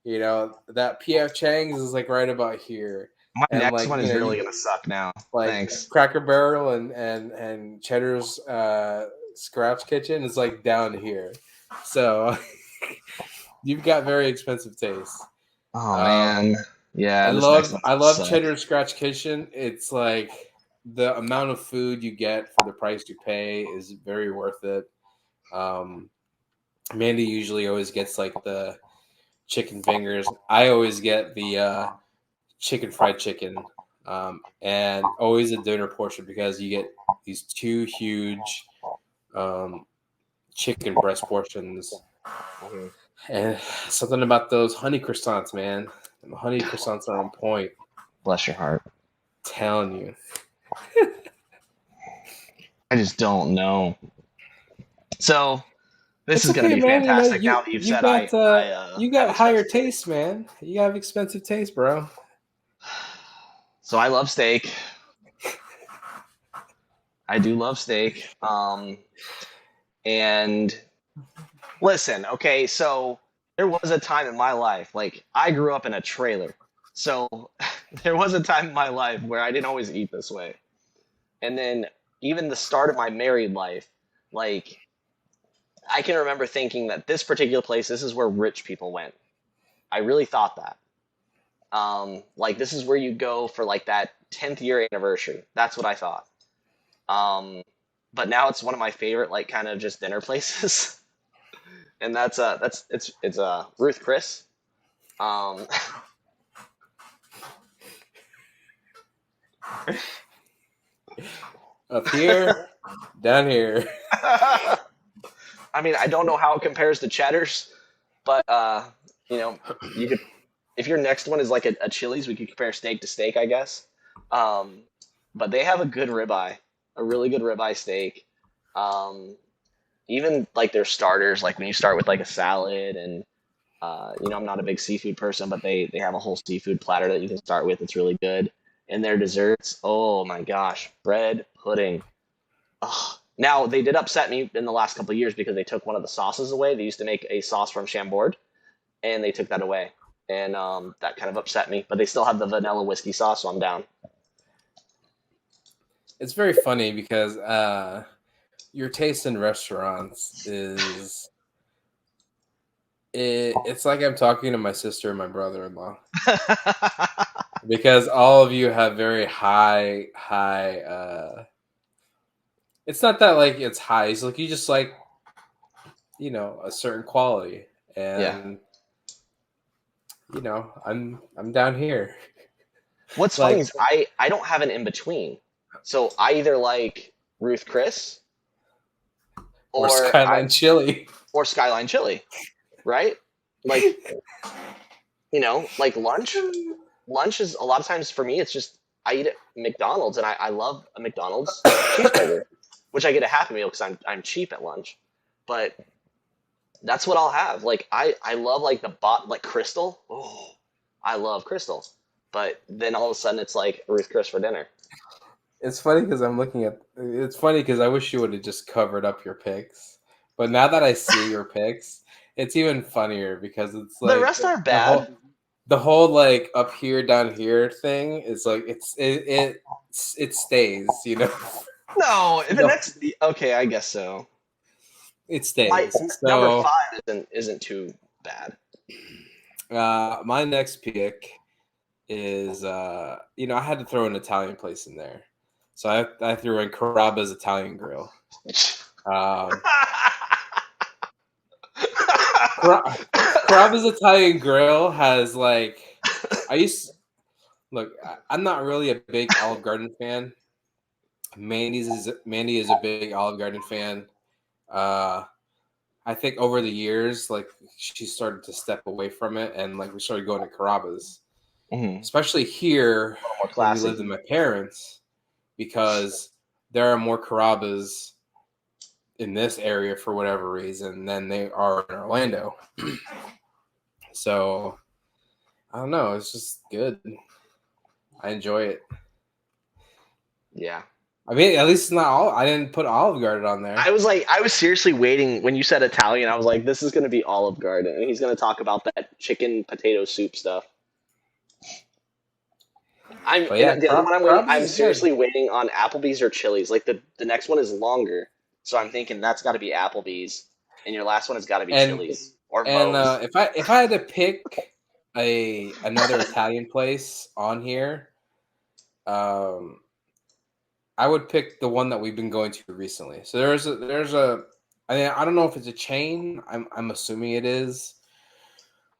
You know, that PF Chang's is like right about here. My And next like, one you is know, really gonna suck now. like Thanks. Cracker Barrel and Cheddar's Scratch Kitchen is like down here. So you've got very expensive taste. Oh man. Yeah, this next one's I gonna love suck. Cheddar's Scratch Kitchen. It's like the amount of food you get for the price you pay is very worth it. Mandy usually always gets like the chicken fingers. I always get the chicken fried chicken, and always a dinner portion because you get these two huge chicken breast portions. Mhm. And something about those honey croissants, man. The honey croissants are on point. Bless your heart. Telling you. I just don't know. So this It's is gonna okay, be man. You know, fantastic. Now that you've said I you have got higher expensive taste. taste, man. You have expensive taste, bro. So I love steak. I do love steak. And listen, okay, so there was a time in my life, like I grew up in a trailer. So there was a time in my life where I didn't always eat this way. And then even the start of my married life, like I can remember thinking that this particular place, this is where rich people went. I really thought that. Like this is where you go for like that 10th year anniversary. That's what I thought. But now it's one of my favorite like kind of just dinner places. And that's it's Ruth Chris. Um, Up here, down here. I mean, I don't know how it compares to Cheddar's, but you know, you could if your next one is like a Chili's, we could compare steak to steak, I guess. Um, but they have a good ribeye, a really good ribeye steak. Um, Even like their starters, like when you start with like a salad and you know, I'm not a big seafood person, but they have a whole seafood platter that you can start with. It's really good. And their desserts, oh my gosh, bread pudding. Ugh. Now they did upset me in the last couple of years because they took one of the sauces away. They used to make a sauce from Chambord, and they took that away, and that kind of upset me. But they still have the vanilla whiskey sauce, so I'm down. It's very funny because your taste in restaurants is it's like I'm talking to my sister and my brother-in-law because all of you have very high it's not that like it's high, it's like you just like, you know, a certain quality, Yeah. and you know, I'm down here. What's Like, funny is I don't have an in between, so I either like Ruth Chris or Skyline Chili. or Skyline Chili, right? Like you know, like lunch. Lunch is a lot of times for me. It's just I eat at McDonald's, and I love a McDonald's cheeseburger, which I get a Happy Meal because I'm cheap at lunch. But that's what I'll have. Like I love like like Crystal. Oh, I love Crystal. But then all of a sudden it's like Ruth Chris for dinner. It's funny because I'm looking at. It's funny because I wish you would have just covered up your picks, but now that I see your picks, it's even funnier because it's like The rest aren't bad. The whole like up here, down here thing is like it stays. You know, No, the No. next. Okay, I guess so. it stays. My So, number 5 isn't too bad. my next pick is I had to throw an Italian place in there, so I threw in Carrabba's Italian Grill. Carrabba's Italian Grill has like I'm not really a big Olive Garden fan. Mandy is a big Olive Garden fan. I think over the years, like she started to step away from it, and like we started going to Carrabba's, especially here when we lived with my parents, because there are more Carrabba's in this area for whatever reason than they are in Orlando. So I don't know. It's just good. I enjoy it. Yeah. I mean, at least it's not all. I didn't put Olive Garden on there. I was seriously waiting when you said Italian. I was like, this is going to be Olive Garden, and he's going to talk about that chicken potato soup stuff. I'm seriously waiting on Applebee's or Chili's. Like the next one is longer, so I'm thinking that's got to be Applebee's, and your last one has got to be Chili's or Moe's. If I had to pick another Italian place on here, I would pick the one that we've been going to recently. So there's a I mean, I don't know if it's a chain. I'm assuming it is,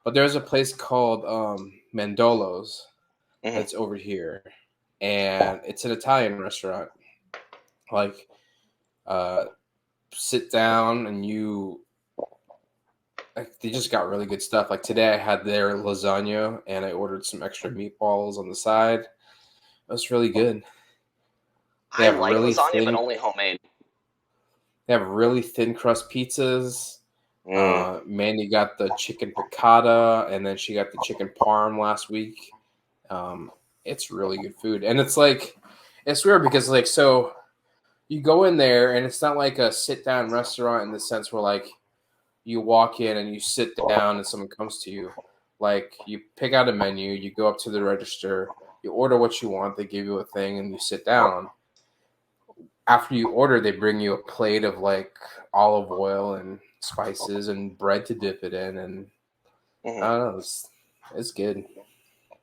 but there's a place called Mandolo's that's over here, and it's an Italian restaurant. Like, sit down and they just got really good stuff. Like today, I had their lasagna and I ordered some extra meatballs on the side. It was really good. I like lasagna, but only homemade. They have really thin crust pizzas. Mandy got the chicken piccata, and then she got the chicken parm last week. It's really good food, and it's weird because like so you go in there and it's not like a sit down restaurant in the sense where like you walk in and you sit down and someone comes to you. Like you pick out a menu, you go up to the register, you order what you want, they give you a thing, and you sit down. After you order, they bring you a plate of like olive oil and spices and bread to dip it in, and I don't know, it's good.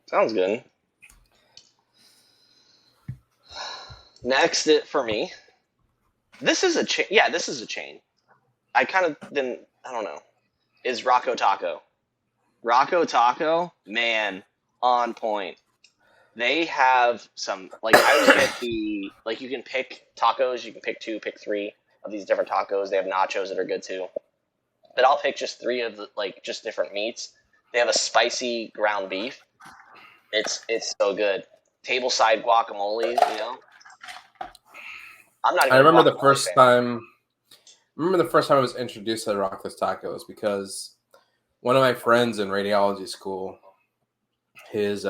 Sounds good. Next, for me, this is a chain. Yeah, this is a chain. I don't know. Is Rocco Taco. Rocco Taco, man, on point. They have some, like, I always get you can pick tacos, you can pick 2, pick 3 of these different tacos. They have nachos that are good too. But I'll pick just 3 of the, just different meats. They have a spicy ground beef. It's so good. Tableside guacamole, you know? I remember the first time I was introduced to Rocco's Tacos because one of my friends in radiology school, his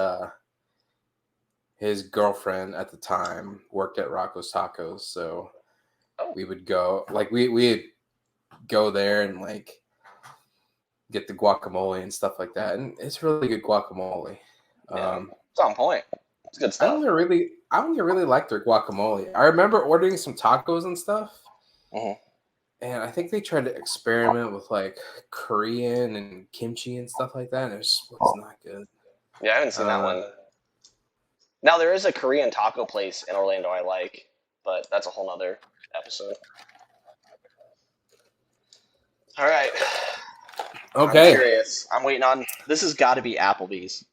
girlfriend at the time worked at Rocco's Tacos, so we would go, like we'd go there and like get the guacamole and stuff like that, and it's really good guacamole. It's on point. It's good stuff. I don't really like their guacamole. I remember ordering some tacos and stuff, and I think they tried to experiment with like Korean and kimchi and stuff like that, and it's not good. Yeah, I haven't seen that one. Now, there is a Korean taco place in Orlando I like, but that's a whole nother episode. All right. Okay. I'm curious. I'm waiting on... This has got to be Applebee's.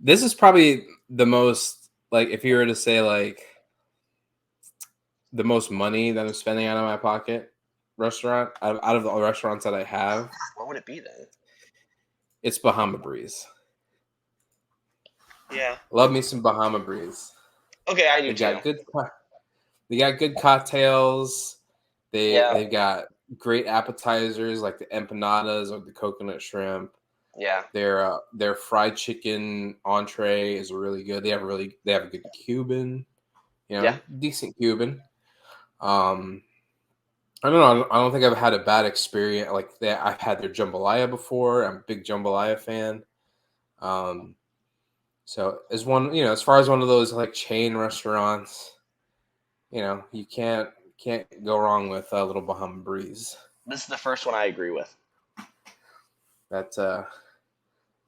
This is probably the most, like, if you were to say, like, the most money that I'm spending out of my pocket restaurant, out of the restaurants that I have. What would it be then? It's Bahama Breeze. Yeah. Love me some Bahama Breeze. Okay, I do They too. got good. They got good cocktails. They've got great appetizers like the empanadas or the coconut shrimp. Yeah. Their fried chicken entree is really good. They have a good Cuban, decent Cuban. I don't know. I don't think I've had a bad experience like that. I've had their jambalaya before. I'm a big jambalaya fan. So as as far as one of those like chain restaurants, you can't go wrong with a little Bahama Breeze. This is the first one I agree with. That's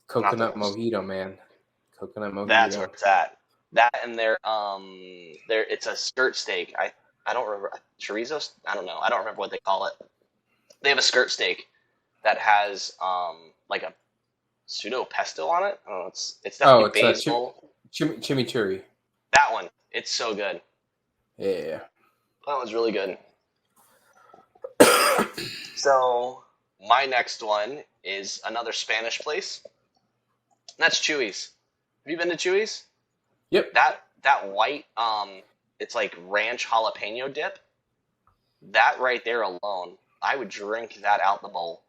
coconut mojito, man. Coconut mojito. That's where it's at. That and their it's a skirt steak. I don't remember chorizo. I don't know. I don't remember what they call it. They have a skirt steak that has like a pseudo pesto on it. I don't know. It's definitely basil. Chimichurri. That one. It's so good. Yeah. That was really good. So my next one is another Spanish place. That's Chewy's. Have you been to Chewy's? Yep. That white it's like ranch jalapeno dip. That right there alone, I would drink that out the bowl.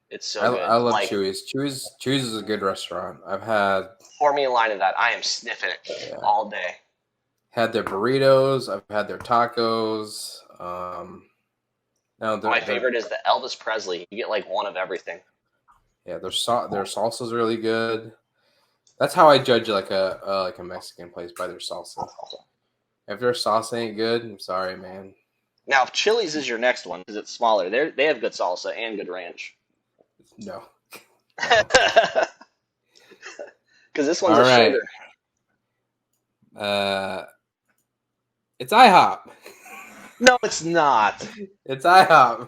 It's so good. I love Chewy's. Chewy's is a good restaurant. I've had. Pour me a line of that. I am sniffing it all day. Had their burritos. I've had their tacos. My favorite is the Elvis Presley. You get like one of everything. Yeah, their salsa is really good. That's how I judge like a Mexican place, by their salsa. If their salsa ain't good, I'm sorry, man. Now, if Chili's is your next one because it's smaller, they have good salsa and good ranch. No. Because this one's all right. shorter. It's IHOP. No, it's not. It's IHOP.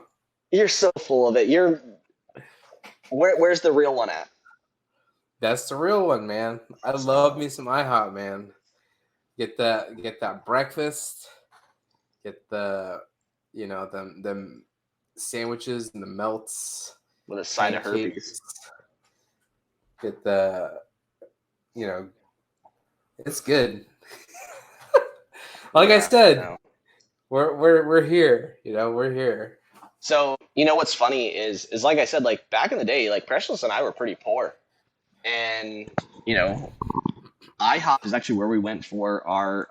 You're so full of it. Where's the real one at? That's the real one, man. I love me some IHOP, man. Get that breakfast. Get the them sandwiches and the melts with a side of herpes. Get the it's good. Like I said, we're here. We're here. So what's funny is like I said, like back in the day, like Precious and I were pretty poor, and IHOP is actually where we went for our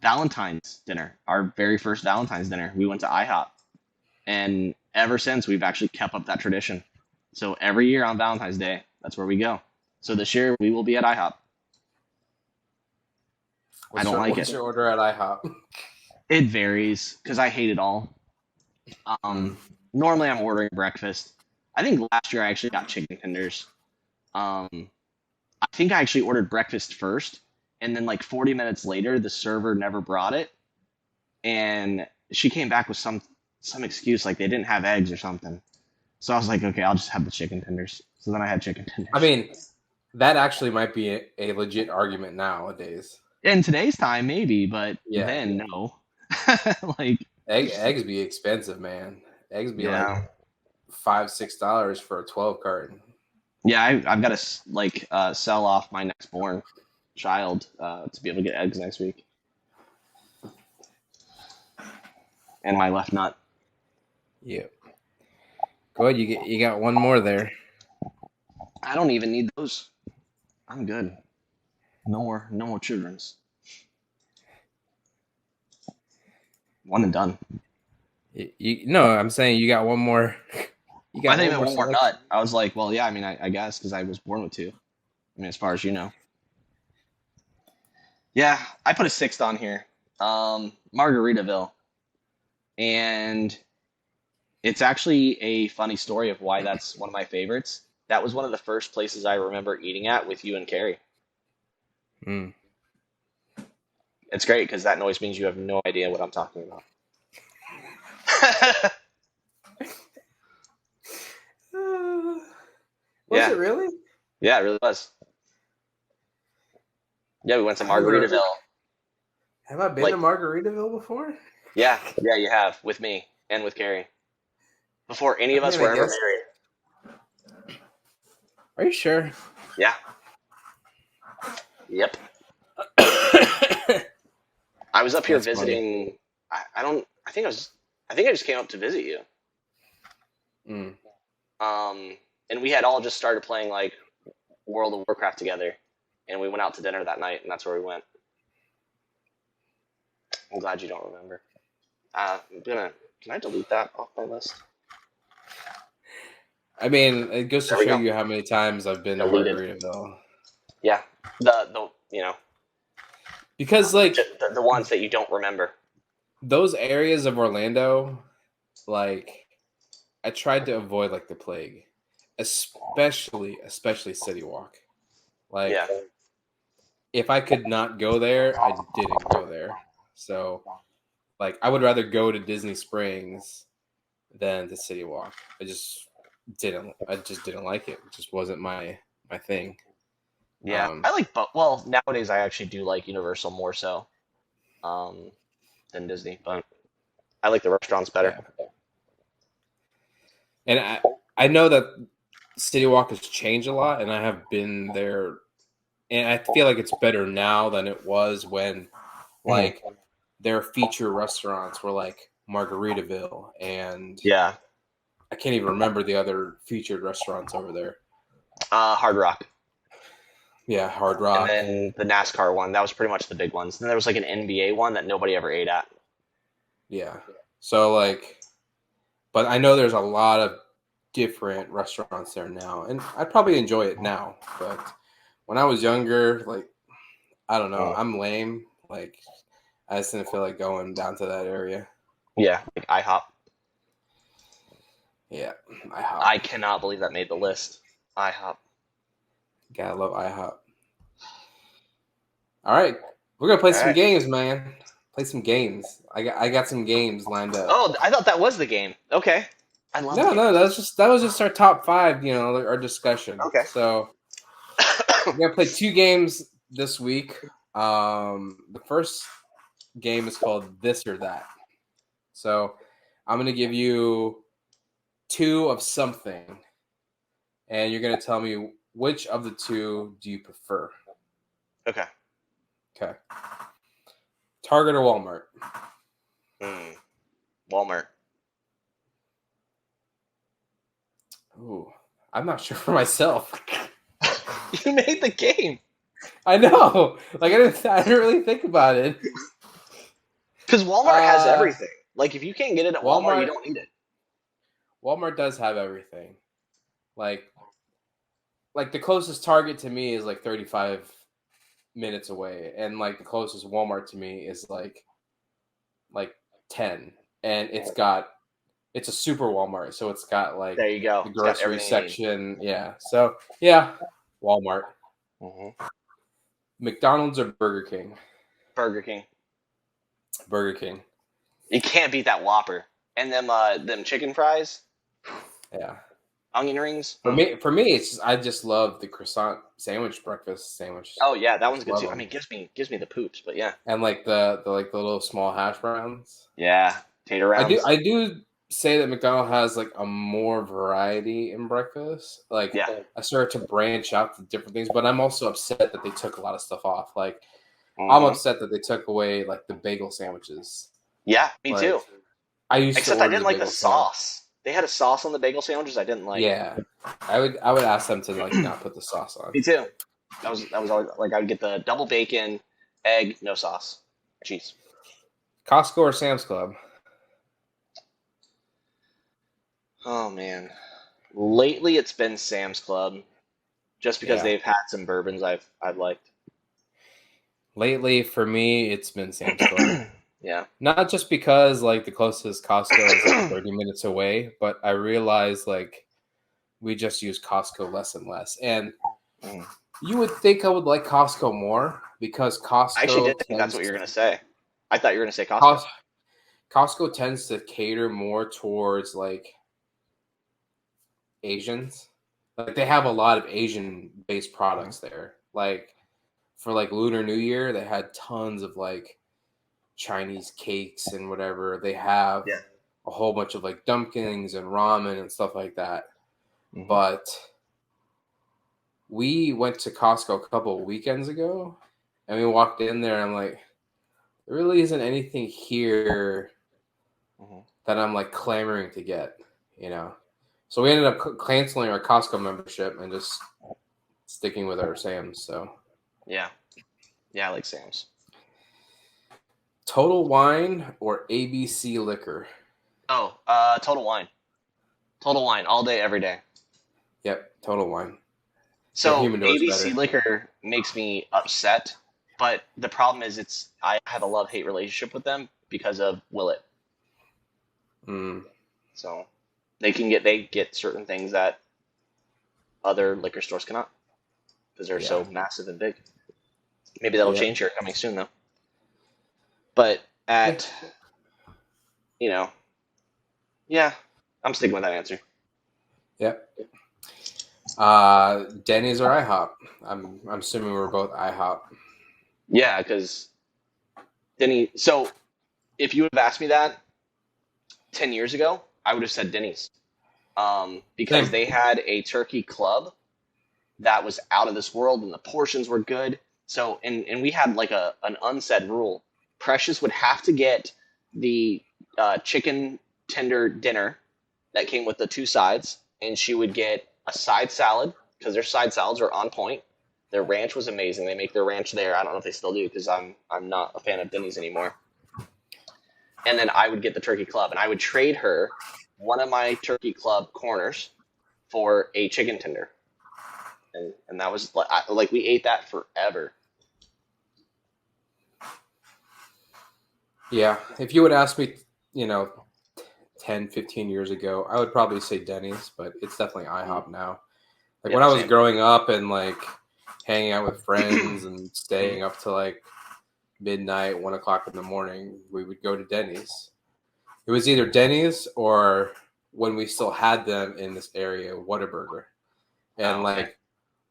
Valentine's dinner, our very first Valentine's dinner. We went to IHOP, and ever since we've actually kept up that tradition. So every year on Valentine's Day, that's where we go. So this year we will be at IHOP. What's your order at IHOP? It varies because I hate it all. Normally I'm ordering breakfast. I think last year I actually got chicken tenders. I think I actually ordered breakfast first, and then like 40 minutes later, the server never brought it, and she came back with some excuse like they didn't have eggs or something. So I was like, okay, I'll just have the chicken tenders. So then I had chicken tenders. I mean, that actually might be a legit argument nowadays. In today's time, maybe, but then no. Like eggs be expensive, man. Eggs be like $5-6 for a 12 carton. Yeah, I've got to sell off my next born child to be able to get eggs next week, and my left nut. Yeah. Go ahead. You got one more there. I don't even need those. I'm good. No more children's. One and done. No, I'm saying you got one more. I think one more nut. I was like, well, yeah. I mean, I guess because I was born with two. I mean, as far as you know. Yeah, I put a 6th on here. Margaritaville, and it's actually a funny story of why that's one of my favorites. That was one of the first places I remember eating at with you and Carrie. Mm. It's great because that noise means you have no idea what I'm talking about. Was it really? Yeah, it really was. Yeah, we went to Margaritaville. Have I been to Margaritaville before? Yeah, you have, with me and with Carrie. Before any of us were ever married. Are you sure? Yeah. Yep. I was up here visiting. I think I just came up to visit you. And we had all just started playing like World of Warcraft together, and we went out to dinner that night, and that's where we went. I'm glad you don't remember. Can I delete that off my list? I mean, it goes to show you how many times I've been to Margaritaville. Yeah, the you know, because like the ones that you don't remember. Those areas of Orlando, like I tried to avoid like the plague, especially City Walk. Like, if I could not go there, I didn't go there. So, like, I would rather go to Disney Springs than to City Walk. I just didn't like it. It just wasn't my thing. Yeah, I like both. Well, nowadays I actually do like Universal more so than Disney, but I like the restaurants better. Yeah. And I know that City Walk has changed a lot, and I have been there, and I feel like it's better now than it was when, like, their feature restaurants were like Margaritaville, and I can't even remember the other featured restaurants over there. Hard Rock. Yeah, Hard Rock. And then the NASCAR one, that was pretty much the big ones. Then there was like an NBA one that nobody ever ate at. Yeah. So like, but I know there's a lot of different restaurants there now, and I probably enjoy it now. But when I was younger, like, I don't know, I'm lame. Like, I just didn't feel like going down to that area. Yeah, like IHOP. Yeah, IHOP. I cannot believe that made the list. IHOP. Gotta love IHOP. All right, we're gonna play some games, man. Play some games. I got some games lined up. Oh, I thought that was the game. Okay. I love No, that was just our top 5. You know, our discussion. Okay. So we're gonna play 2 games this week. The first game is called This or That. So I'm gonna give you 2 of something, and you're gonna tell me which of the 2 do you prefer. Okay. Target or Walmart? Walmart. Ooh, I'm not sure for myself. You made the game. I know. Like, I didn't really think about it. Because Walmart has everything. Like, if you can't get it at Walmart, you don't need it. Walmart does have everything. Like the closest Target to me is like 35 minutes away, and like the closest Walmart to me is like 10, and it's a super Walmart, so it's got like, there you go, the grocery section. Yeah, so yeah, Walmart. McDonald's or Burger King? Burger King. Burger King. You can't beat that Whopper. And them chicken fries. Yeah. Onion rings. For me, it's just, I just love the croissant sandwich, breakfast sandwich. Oh yeah, that one's good too. I mean, gives me the poops, but yeah. And like the little small hash browns. Yeah, tater rounds. I do say that McDonald's has like a more variety in breakfast. Like, I started to branch out to different things, but I'm also upset that they took a lot of stuff off. Like, I'm upset that they took away like the bagel sandwiches. Yeah, me too. I didn't like the sauce. They had a sauce on the bagel sandwiches I didn't like. Yeah, I would ask them to like not put the sauce on. Me too. That was always like, I would get the double bacon, egg, no sauce, cheese. Costco or Sam's Club? Oh man, lately it's been Sam's Club, just because they've had some bourbons I've liked. Lately, for me, it's been Sam's Club. Yeah. Not just because like the closest Costco is like 30 minutes away, but I realized like we just use Costco less and less. And you would think I would like Costco more because Costco. I actually did think that's what you were going to say. I thought you were going to say Costco. Costco tends to cater more towards like Asians. Like, they have a lot of Asian-based products there. Like, for like Lunar New Year, they had tons of like Chinese cakes and whatever. They have a whole bunch of like dumplings and ramen and stuff like that. But we went to Costco a couple of weekends ago, and we walked in there, and I'm like, there really isn't anything here that I'm like clamoring to get, you know? So we ended up canceling our Costco membership and just sticking with our Sam's. So Yeah, I like Sam's. Total Wine or ABC Liquor? Oh, Total Wine. Total Wine all day, every day. Yep, Total Wine. So ABC Liquor makes me upset, but the problem is I have a love-hate relationship with them because of Willet. So they get certain things that other liquor stores cannot because they're so massive and big. Maybe that'll change here coming soon, though. But I'm sticking with that answer. Yep. Denny's or IHOP? I'm assuming we're both IHOP. Yeah, because Denny. So if you would have asked me that 10 years ago, I would have said Denny's. Because they had a turkey club that was out of this world, and the portions were good. So and we had like an unsaid rule. Precious would have to get the chicken tender dinner that came with the 2 sides, and she would get a side salad because their side salads are on point. Their ranch was amazing. They make their ranch there. I don't know if they still do because I'm not a fan of Denny's anymore. And then I would get the turkey club, and I would trade her one of my turkey club corners for a chicken tender. And that was like we ate that forever. Yeah, if you would ask me, 10, 15 years ago, I would probably say Denny's, but it's definitely IHOP now. Like when I was growing up and like hanging out with friends and staying up to like midnight, 1 o'clock in the morning, we would go to Denny's. It was either Denny's or when we still had them in this area, Whataburger. And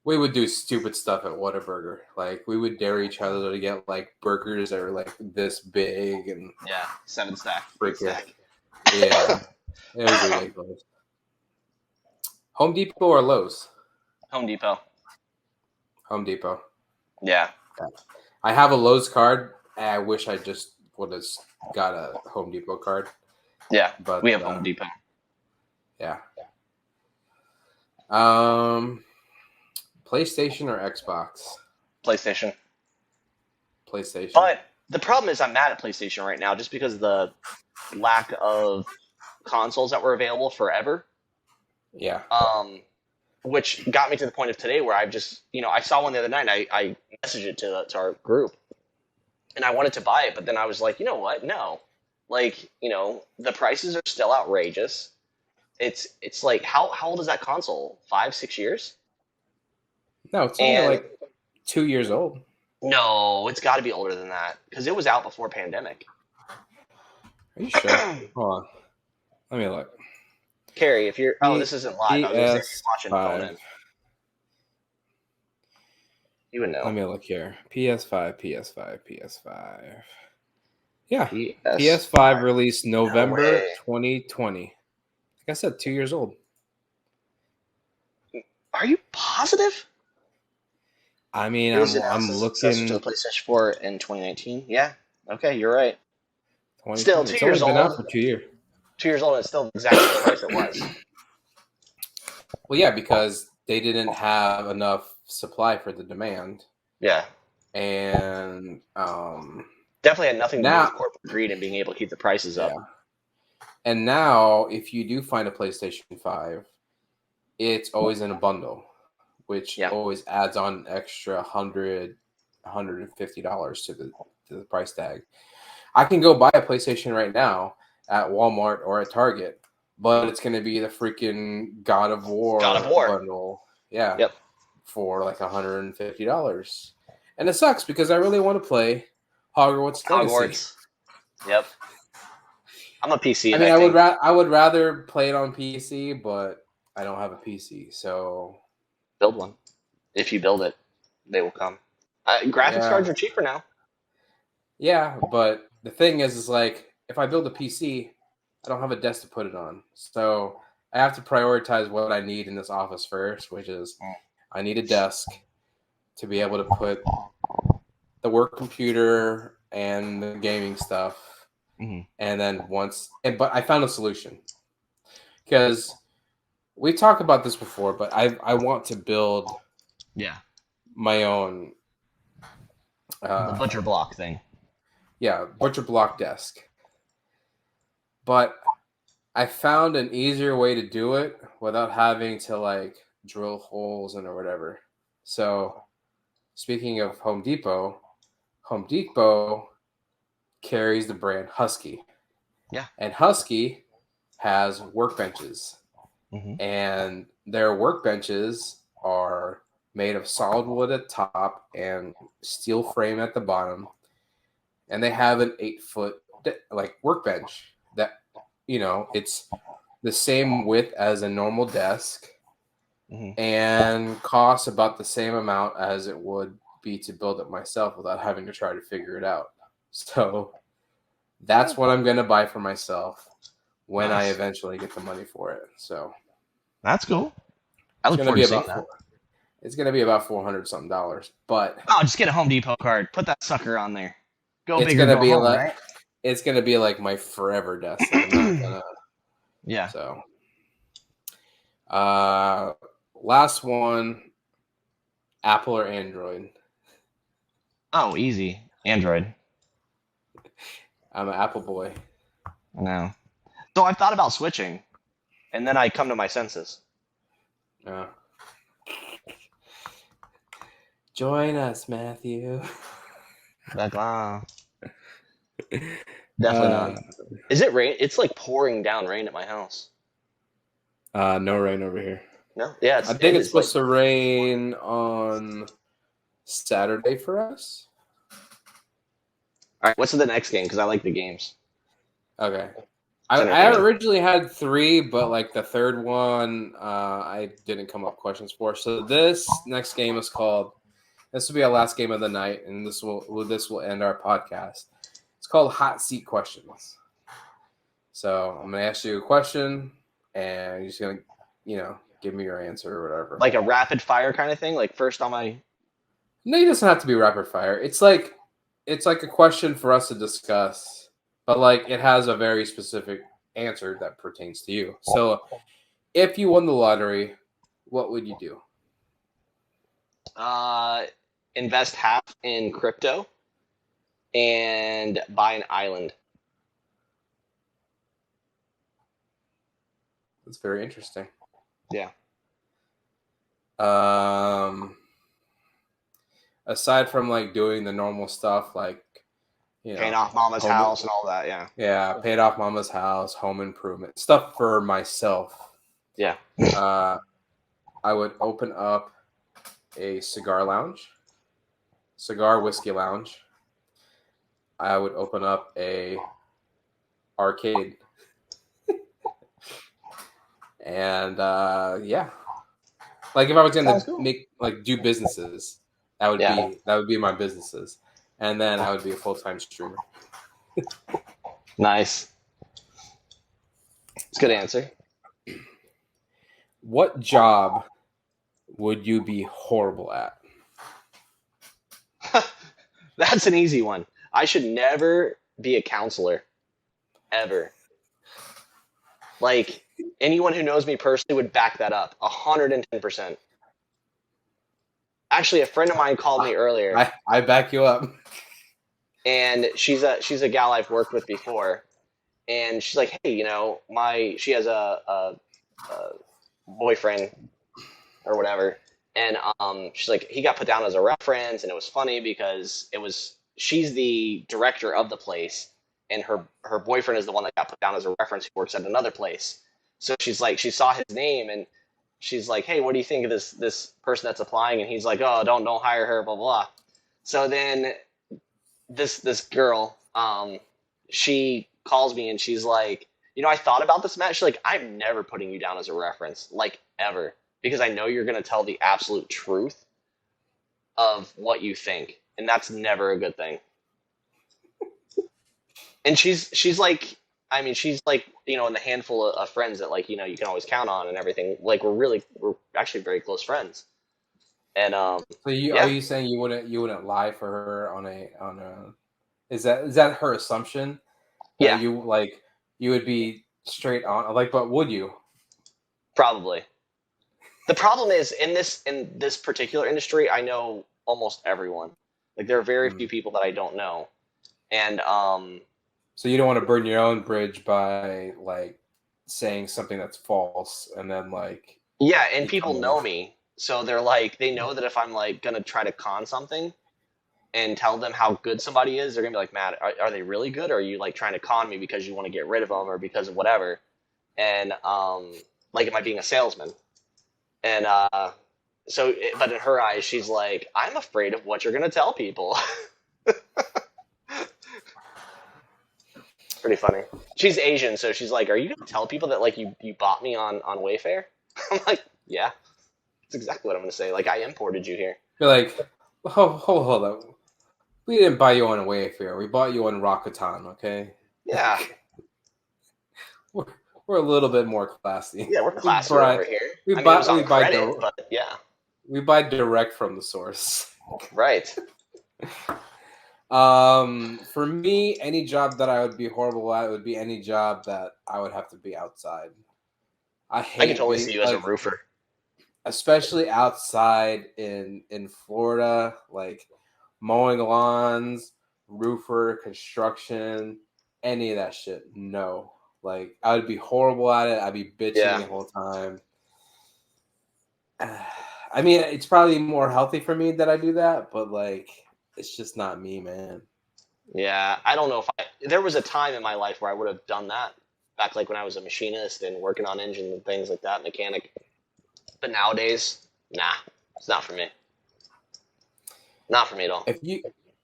we would do stupid stuff at Whataburger. Like we would dare each other to get like burgers that were like this big and 7 stack. freaking. Yeah, it was ridiculous. Home Depot or Lowe's? Home Depot. Home Depot. Yeah. I have a Lowe's card. I wish I just would have got a Home Depot card. Yeah, but we have Home Depot. Yeah. PlayStation or Xbox? PlayStation. PlayStation. But the problem is I'm mad at PlayStation right now just because of the lack of consoles that were available forever. Yeah. Which got me to the point of today where I've just, I saw one the other night and I messaged it to our group and I wanted to buy it, but then I was like, you know what? No. Like, the prices are still outrageous. It's like, how old is that console? 5, 6 years? No, it's only like 2 years old. No, it's got to be older than that because it was out before pandemic. Are you sure? Hold on. Let me look. Carrie, if you're... this isn't live. I was going to say you're watching phone in. You would know. Let me look here. PS5. Yeah. PS5 released November 2020. Like I said, 2 years old. Are you positive? I mean, I'm looking... to the PlayStation 4 in 2019. Yeah. Okay, you're right. Still 2 years old. It's been out for 2 years. 2 years old, and it's still exactly the price it was. Well, yeah, because they didn't have enough supply for the demand. Yeah. And definitely had nothing to do with corporate greed and being able to keep the prices up. And now, if you do find a PlayStation 5, it's always in a bundle, which always adds on an extra $150 to the price tag. I can go buy a PlayStation right now at Walmart or at Target, but it's going to be the freaking God of War bundle. Yeah. Yep. For like $150. And it sucks because I really want to play Hogwarts Legacy. Yep. I'm a PC. I mean, I would rather play it on PC, but I don't have a PC, so build one. If you build it, they will come. Graphics cards are cheaper now. Yeah, but the thing is like if I build a PC, I don't have a desk to put it on, so I have to prioritize what I need in this office first, which is I need a desk to be able to put the work computer and the gaming stuff. Mm-hmm. And then but I found a solution, because we talked about this before, but I want to build my own the butcher block thing. Yeah, butcher block desk. But I found an easier way to do it without having to like drill holes in or whatever. So speaking of Home Depot carries the brand Husky. Yeah. And Husky has workbenches. Mm-hmm. And their workbenches are made of solid wood at top and steel frame at the bottom. And they have an 8-foot like workbench that, you know, it's the same width as a normal desk, mm-hmm. and costs about the same amount as it would be to build it myself without having to try to figure it out. So that's what I'm going to buy for myself when I eventually get the money for it. So that's cool. I look forward to seeing that. It's going to be about $400 something, but just get a Home Depot card, put that sucker on there. Go it's big or gonna go be home, like, right? It's gonna be like my forever desk. I'm not gonna, yeah. So, last one, Apple or Android? Oh, easy. Android. I'm an Apple boy. I know. So I've thought about switching, and then I come to my senses. Yeah. Join us, Matthew. Definitely not. Is it rain? It's like pouring down rain at my house. No rain over here. No? Yeah, I think it's supposed to rain on Saturday for us. All right, what's the next game? Because I like the games. Okay. I originally had 3, but like the third one, I didn't come up with questions for. So this next game is called. This will be our last game of the night, and this will end our podcast. It's called Hot Seat Questions. So I'm gonna ask you a question, and you're just gonna, give me your answer or whatever. Like a rapid fire kind of thing. Like first on my. No, it doesn't have to be rapid fire. It's like a question for us to discuss, but like it has a very specific answer that pertains to you. So, if you won the lottery, what would you do? Invest half in crypto and buy an island. That's very interesting. Yeah. Aside from like doing the normal stuff, like paying off mama's house and all that, yeah. Yeah, paid off mama's house, home improvement stuff for myself. Yeah. I would open up a cigar lounge, cigar whiskey lounge. I would open up a arcade, and like if I was gonna do businesses, that would be my businesses, and then I would be a full-time streamer. Nice. It's a good answer. What job would you be horrible at? That's an easy one. I should never be a counselor. Ever. Like, anyone who knows me personally would back that up. 110%. Actually, a friend of mine called me earlier. I back you up. And she's a gal I've worked with before. And she's like, hey, she has a boyfriend or whatever. And she's like, he got put down as a reference, and it was funny because she's the director of the place, and her boyfriend is the one that got put down as a reference who works at another place. So she's like, she saw his name, and she's like, hey, what do you think of this person that's applying? And he's like, oh, don't hire her, blah, blah. So then this girl, she calls me and she's like, I thought about this, Matt. She's like, I'm never putting you down as a reference, like ever. Because I know you're going to tell the absolute truth of what you think. And that's never a good thing. And she's like, she's like, in the handful of friends that like, you can always count on and everything. Like we're actually very close friends. And So yeah, are you saying you wouldn't lie for her on a is that her assumption that yeah, you would be straight on, like, but would you? probably. The problem is in this particular industry, I know almost everyone. Like there are very few people that I don't know, and So you don't want to burn your own bridge by like saying something that's false and then like yeah, and people becoming know me, so they're like they know that if I'm like gonna try to con something and tell them how good somebody is, they're gonna be like, Matt, are they really good, or are you like trying to con me because you want to get rid of them or because of whatever? And like, am I being a salesman? And but in her eyes, she's like, I'm afraid of what you're gonna tell people. Pretty funny. She's Asian, so she's like, are you gonna tell people that like you bought me on Wayfair? I'm like, yeah, that's exactly what I'm gonna say. Like, I imported you here. you're like, hold up. We didn't buy you on Wayfair. We bought you on Rakuten, okay? Yeah, We're a little bit more classy. yeah, we're classy over here. We I mean, buy it was on we buy credit, but yeah, we buy direct from the source. right. For me, any job that I would be horrible at would be any job that I would have to be outside. I I can totally being, see you as a like, roofer. especially outside in Florida, like mowing lawns, roofer, construction, any of that shit. No. Like, I would be horrible at it. I'd be bitching Yeah. the whole time. I mean, it's probably more healthy for me that I do that, but like, it's just not me, man. Yeah, I don't know if there was a time in my life where I would have done that back like when I was a machinist and working on engines and things like that, mechanic. But nowadays, nah, it's not for me. Not for me at all.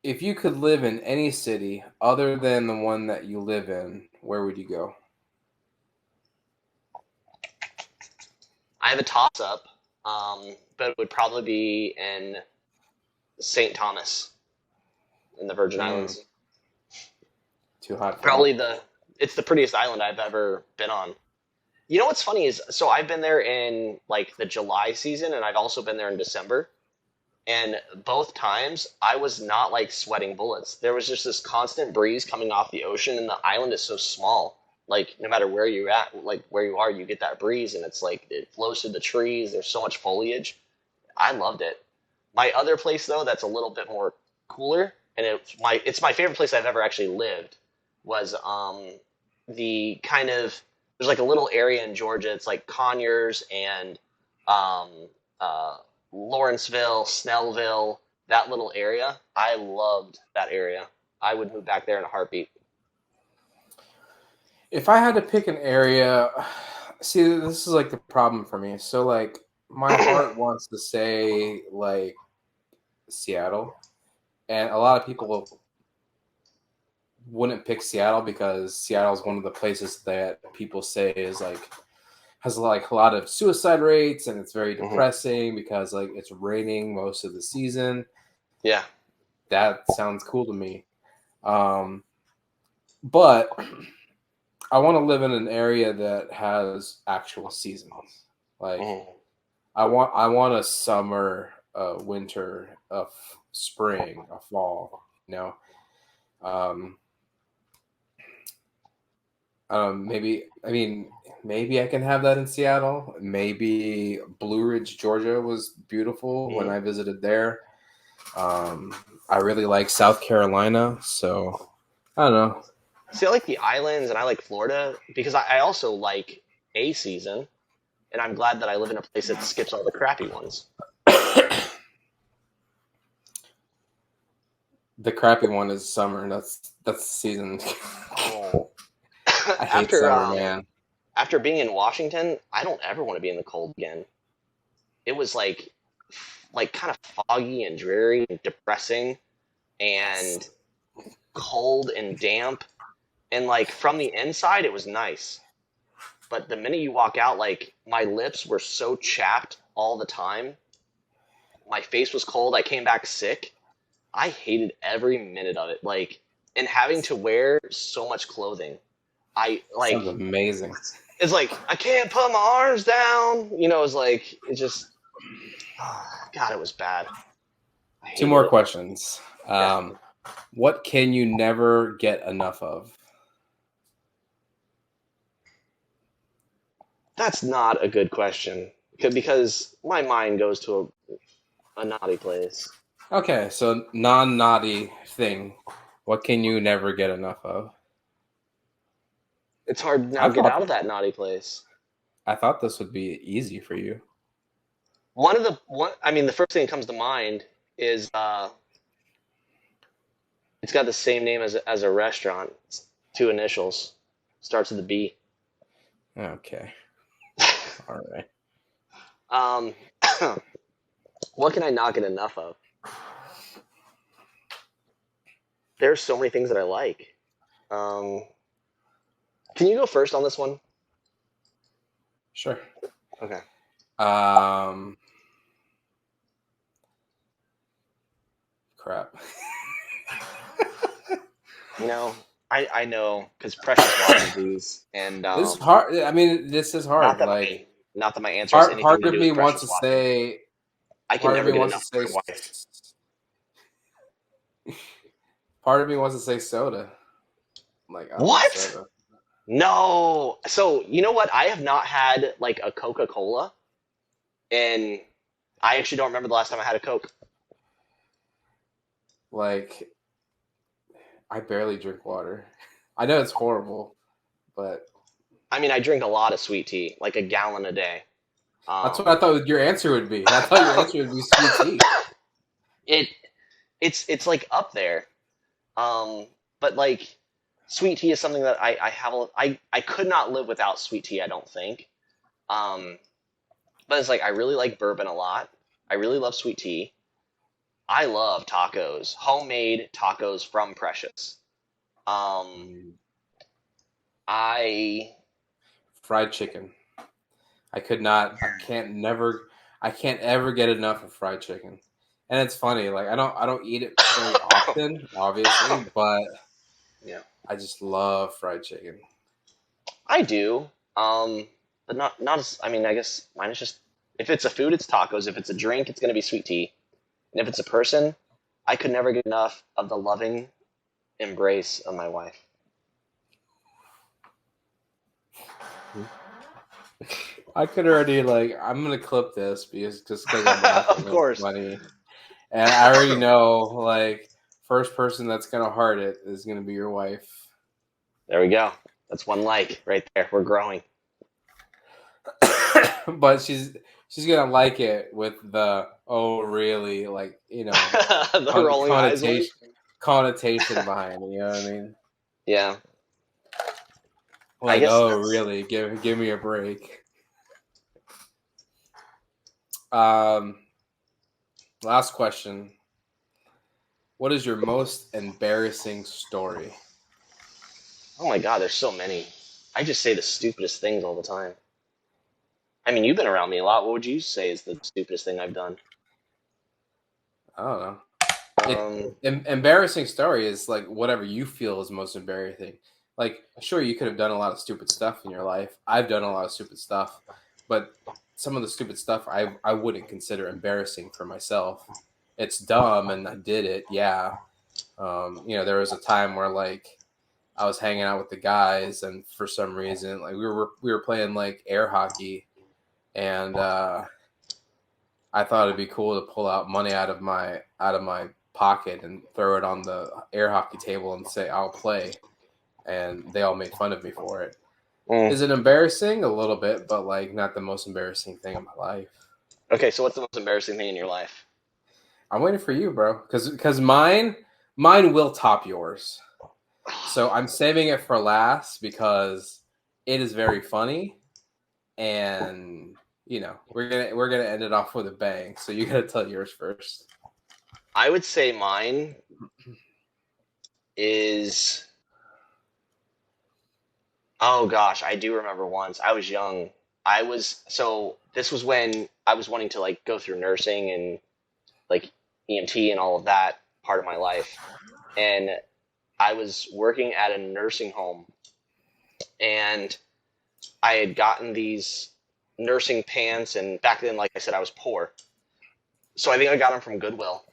If you could live in any city other than the one that you live in, where would you go? I have a toss-up, but it would probably be in St. Thomas in the Virgin Islands. Too hot. Probably it's the prettiest island I've ever been on. You know what's funny is, so I've been there in like the July season, and I've also been there in December. And both times I was not like sweating bullets. There was just this constant breeze coming off the ocean, and the island is so small. Like no matter where you're at, like where you are, you get that breeze, and it's like it flows through the trees. There's so much foliage. I loved it. My other place though, that's a little bit more cooler, and it's my favorite place I've ever actually lived. Was the kind of, there's like a little area in Georgia. It's like Conyers and Lawrenceville, Snellville, that little area. I loved that area. I would move back there in a heartbeat. If I had to pick an area, see, this is like the problem for me. So like my heart wants to say like Seattle, and a lot of people wouldn't pick Seattle because Seattle is one of the places that people say is like has like a lot of suicide rates, and it's very depressing because like it's raining most of the season. Yeah, that sounds cool to me. But I want to live in an area that has actual seasons. Like I want a summer, a winter, a spring, a fall. You know. Maybe I can have that in Seattle. Maybe Blue Ridge, Georgia was beautiful when I visited there. I really like South Carolina, so I don't know. See, I like the islands and I like Florida because I also like a season, and I'm glad that I live in a place that skips all the crappy ones. The crappy one is summer. That's the season. I hate summer, man. After being in Washington, I don't ever want to be in the cold again. It was like kind of foggy and dreary and depressing and cold and damp. And like from the inside, it was nice. But the minute you walk out, like my lips were so chapped all the time. My face was cold. I came back sick. I hated every minute of it. Like, and having to wear so much clothing. Sounds amazing. It's like I can't put my arms down. You know, it's like it's just God, it was bad. Two more it. questions. Okay. What can you never get enough of? That's not a good question because my mind goes to a naughty place. Okay, so non-naughty thing. What can you never get enough of? It's hard to now I get thought out of that naughty place. I thought this would be easy for you. The first thing that comes to mind is it's got the same name as a restaurant. It's two initials. Starts with a B. Okay. All right. What can I not get enough of? There's so many things that I like. Can you go first on this one? Sure. Okay. Crap. I know because Precious watches these, and This is hard. I mean, this is hard. Not that my answer has anything Part to of do me with wants Precious to watching. say. I can never get enough of say. my wife. Part of me wants to say soda. Like I love What? soda. No. So you know what? I have not had like a Coca-Cola, and I actually don't remember the last time I had a Coke. Like, I barely drink water. I know it's horrible, but I mean, I drink a lot of sweet tea, like a gallon a day. that's what I thought your answer would be. I thought your answer would be sweet tea. It's like up there. But like sweet tea is something that I could not live without sweet tea, I don't think. But it's like I really like bourbon a lot. I really love sweet tea. I love tacos, homemade tacos from Precious. Fried chicken. I can't ever get enough of fried chicken. And it's funny, like I don't eat it very often, obviously, but Yeah, I just love fried chicken. I do. But not as I mean, I guess mine is just if it's a food, it's tacos. If it's a drink, it's gonna be sweet tea. And if it's a person, I could never get enough of the loving embrace of my wife. I could already I'm gonna clip this because I'm laughing. Of course. It's funny. And I already know first person that's gonna heart it is gonna be your wife. There we go. That's one like right there. We're growing. But she's gonna like it with the oh really The rolling eyes one? connotation behind it. You know what I mean? Yeah. Like oh really? Give me a break. Last question. What is your most embarrassing story? Oh my God, there's so many. I just say the stupidest things all the time. I mean, you've been around me a lot. What would you say is the stupidest thing I've done? I don't know. Embarrassing story is like whatever you feel is most embarrassing. Like, sure, you could have done a lot of stupid stuff in your life. I've done a lot of stupid stuff, but some of the stupid stuff I wouldn't consider embarrassing for myself. It's dumb, and I did it. Yeah. There was a time where I was hanging out with the guys, and for some reason, we were playing air hockey, and I thought it'd be cool to pull out money out of my pocket and throw it on the air hockey table and say I'll play, and they all made fun of me for it. Is it embarrassing? A little bit, but not the most embarrassing thing in my life. Okay, so what's the most embarrassing thing in your life? I'm waiting for you, bro, because mine will top yours. So I'm saving it for last because it is very funny, and we're gonna end it off with a bang. So you gotta tell yours first. I would say mine is. Oh gosh, I do remember once. I was young. This was when I was wanting to go through nursing and EMT and all of that part of my life. And I was working at a nursing home, and I had gotten these nursing pants, and back then, like I said, I was poor. So I think I got them from Goodwill,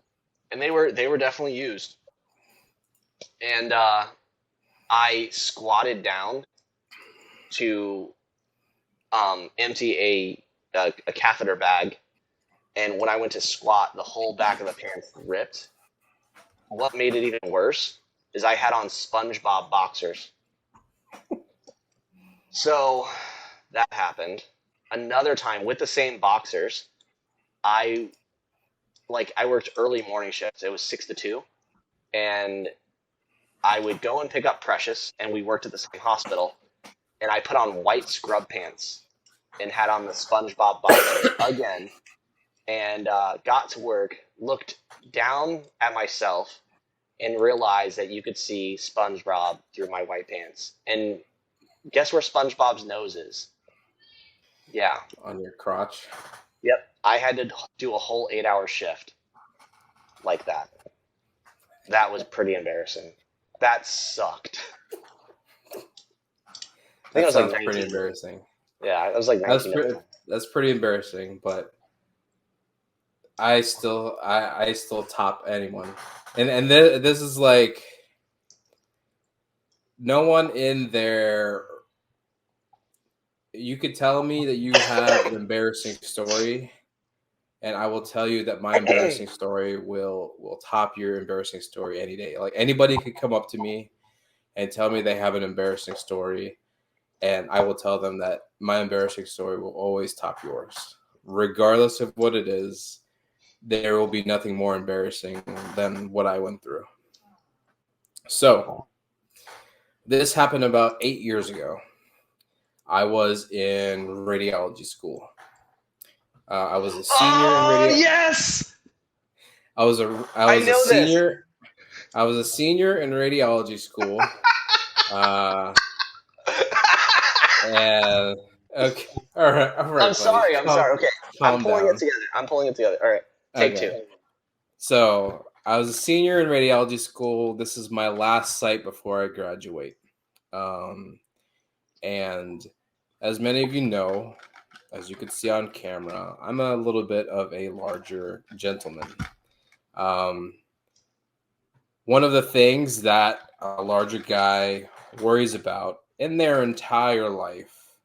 and they were definitely used. And I squatted down to empty a catheter bag, and when I went to squat, the whole back of the pants ripped. What made it even worse is I had on SpongeBob boxers. So that happened. Another time with the same boxers, I worked early morning shifts. It was 6 to 2, and I would go and pick up Precious, and we worked at the same hospital. And I put on white scrub pants and had on the SpongeBob boxers again, and got to work, looked down at myself, and realized that you could see SpongeBob through my white pants. And guess where SpongeBob's nose is? Yeah. On your crotch? Yep. I had to do a whole 8-hour shift like that. That was pretty embarrassing. That sucked. I think That I was sounds like 19. pretty embarrassing. Yeah, I was like 19. That's pretty embarrassing, but I still top anyone. And this is like no one in there. You could tell me that you have an embarrassing story, and I will tell you that my embarrassing story will top your embarrassing story any day. Like anybody could come up to me and tell me they have an embarrassing story, and I will tell them that my embarrassing story will always top yours. Regardless of what it is, there will be nothing more embarrassing than what I went through. So, this happened about 8 years ago. I was in radiology school. I was a senior in radiology. Yes! I was a senior in radiology school. And okay, all right. I'm sorry. Okay, I'm pulling it together. All right, take two. So I was a senior in radiology school. This is my last site before I graduate. And as many of you know, as you can see on camera, I'm a little bit of a larger gentleman. One of the things that a larger guy worries about in their entire life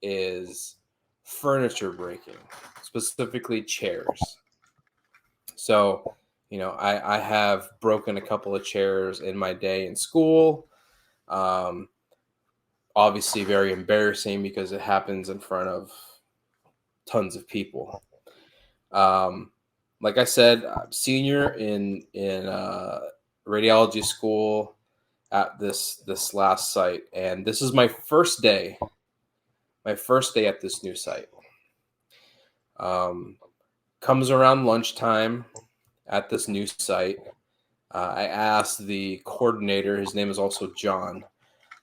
is furniture breaking, specifically chairs. So, I have broken a couple of chairs in my day in school. Obviously very embarrassing because it happens in front of tons of people. Like I said, I'm senior in radiology school at this last site, and this is my first day at this new site. Comes around lunchtime at this new site. I asked the coordinator, his name is also John.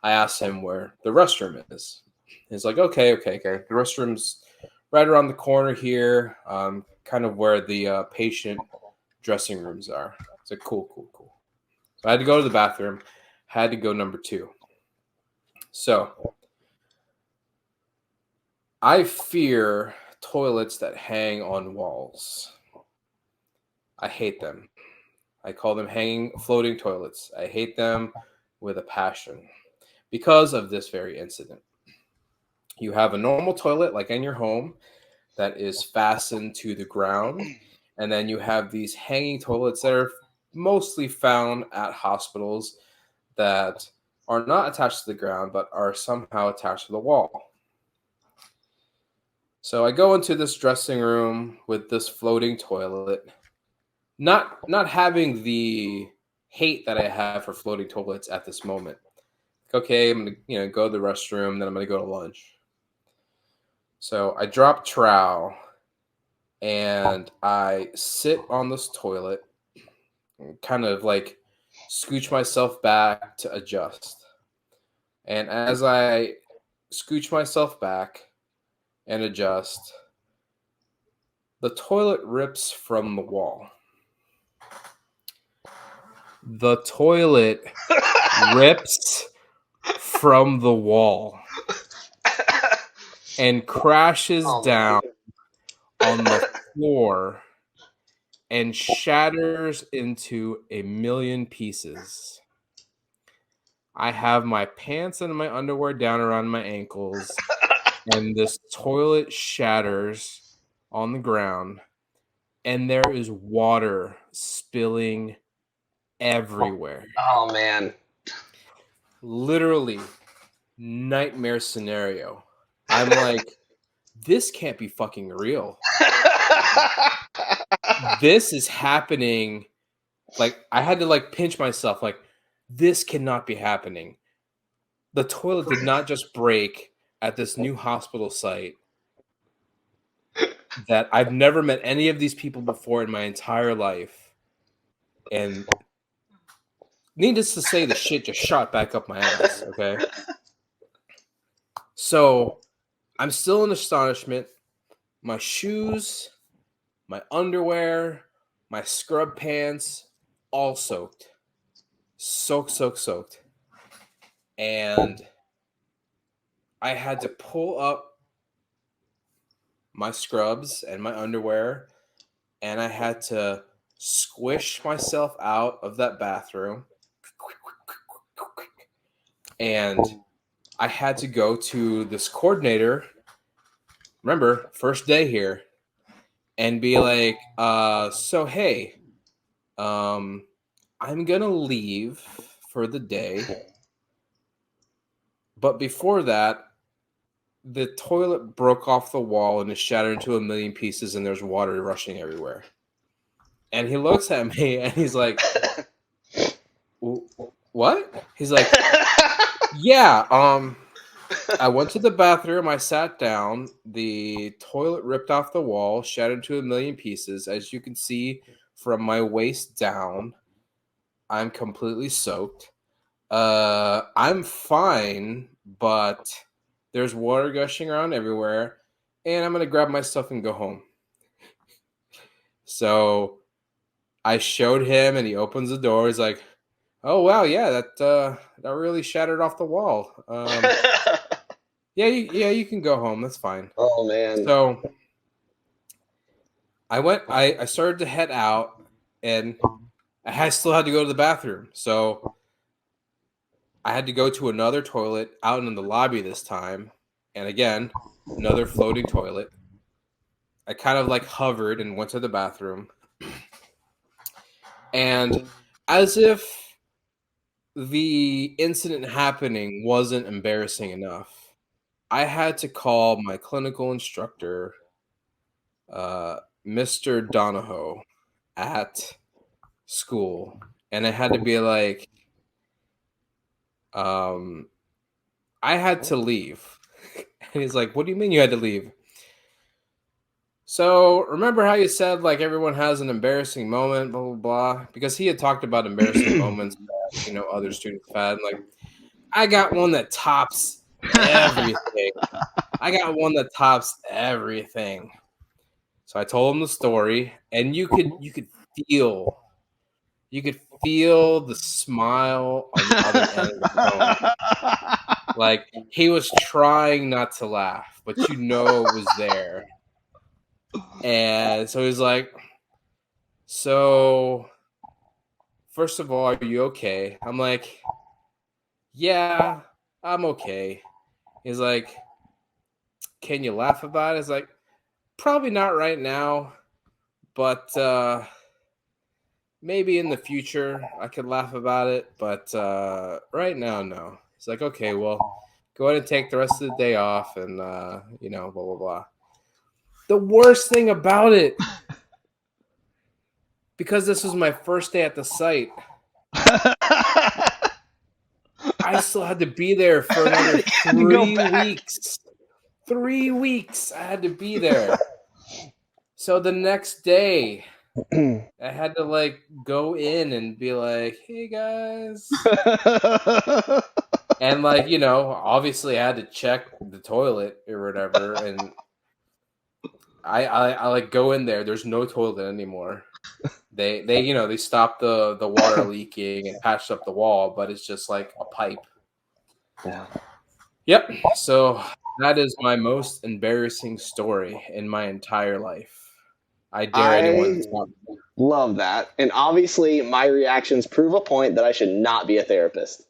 I asked him where the restroom is. He's like, okay. The restroom's right around the corner here, kind of where the patient dressing rooms are. It's like, cool. So I had to go to the bathroom. Had to go number 2. So I fear toilets that hang on walls. I hate them. I call them floating toilets. I hate them with a passion because of this very incident. You have a normal toilet like in your home that is fastened to the ground, and then you have these hanging toilets that are mostly found at hospitals that are not attached to the ground but are somehow attached to the wall. So I go into this dressing room with this floating toilet, not having the hate that I have for floating toilets at this moment. Okay, I'm gonna go to the restroom, then I'm gonna go to lunch. So I drop trowel and I sit on this toilet, kind of like scooch myself back to adjust. And as I scooch myself back and adjust, the toilet rips from the wall. The toilet rips from the wall. and crashes Oh, down on the floor and shatters into a million pieces. I have my pants and my underwear down around my ankles, and this toilet shatters on the ground, and there is water spilling everywhere. Oh man. Literally, nightmare scenario. I'm like, this can't be fucking real. This is happening. Like, I had to like pinch myself, like, this cannot be happening. The toilet did not just break at this new hospital site that I've never met any of these people before in my entire life. And needless to say, the shit just shot back up my ass, okay? So I'm still in astonishment. My shoes, my underwear, my scrub pants, all soaked. Soaked. And I had to pull up my scrubs and my underwear, and I had to squish myself out of that bathroom. And I had to go to this coordinator, remember, first day here, and be like, so hey, I'm gonna leave for the day, but before that, the toilet broke off the wall and is shattered into a million pieces, and there's water rushing everywhere. And he looks at me and he's like, what? He's like, yeah, I went to the bathroom, I sat down, the toilet ripped off the wall, shattered into a million pieces. As you can see from my waist down, I'm completely soaked. I'm fine, but there's water gushing around everywhere, and I'm going to grab my stuff and go home. So I showed him, and he opens the door. He's like, oh, wow, yeah, that really shattered off the wall. Yeah, you can go home. That's fine. Oh man. So I started to head out, and I still had to go to the bathroom. So I had to go to another toilet out in the lobby this time. And again, another floating toilet. I kind of like hovered and went to the bathroom. And as if the incident happening wasn't embarrassing enough, I had to call my clinical instructor, Mr. Donahoe, at school. And I had to be like, I had to leave. And he's like, what do you mean you had to leave? So remember how you said like everyone has an embarrassing moment, blah, blah, blah? Because he had talked about embarrassing moments that, other students have had. Like, I got one that tops everything. So I told him the story, and you could feel the smile on the other end of the phone. Like, he was trying not to laugh, but it was there. And so he's like, so first of all, are you okay? I'm like, yeah, I'm okay. He's like, can you laugh about it? It's like, probably not right now, but maybe in the future I could laugh about it, but right now, no. He's like, okay, well, go ahead and take the rest of the day off, and blah, blah, blah. The worst thing about it, because this was my first day at the site, I still had to be there for another 3 weeks. 3 weeks I had to be there. So the next day, I had to like go in and be like, hey guys. And like, obviously I had to check the toilet or whatever. And I like go in there. There's no toilet anymore. They stopped the water leaking and patched up the wall, but it's just like a pipe. Yeah. Yep. So That is my most embarrassing story in my entire life. I dare anyone to stop me. Love that. And obviously, my reactions prove a point that I should not be a therapist.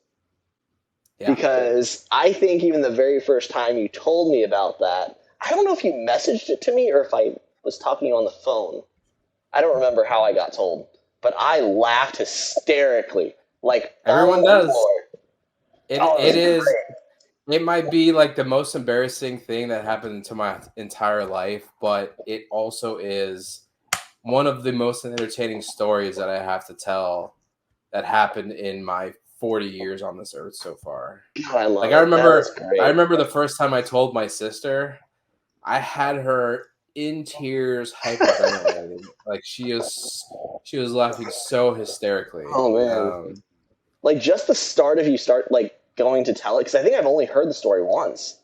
Yeah. Because I think even the very first time you told me about that, I don't know if you messaged it to me or if I was talking to you on the phone. I don't remember how I got told, but I laughed hysterically. Like Everyone does. It is. It might be like the most embarrassing thing that happened to my entire life, but it also is one of the most entertaining stories that I have to tell that happened in my 40 years on this earth so far. God, I love like it. I remember the first time I told my sister, I had her in tears, hyperventilating. Like she was laughing so hysterically. Oh man. Like just the start of you start like going to tell it, because I think I've only heard the story once.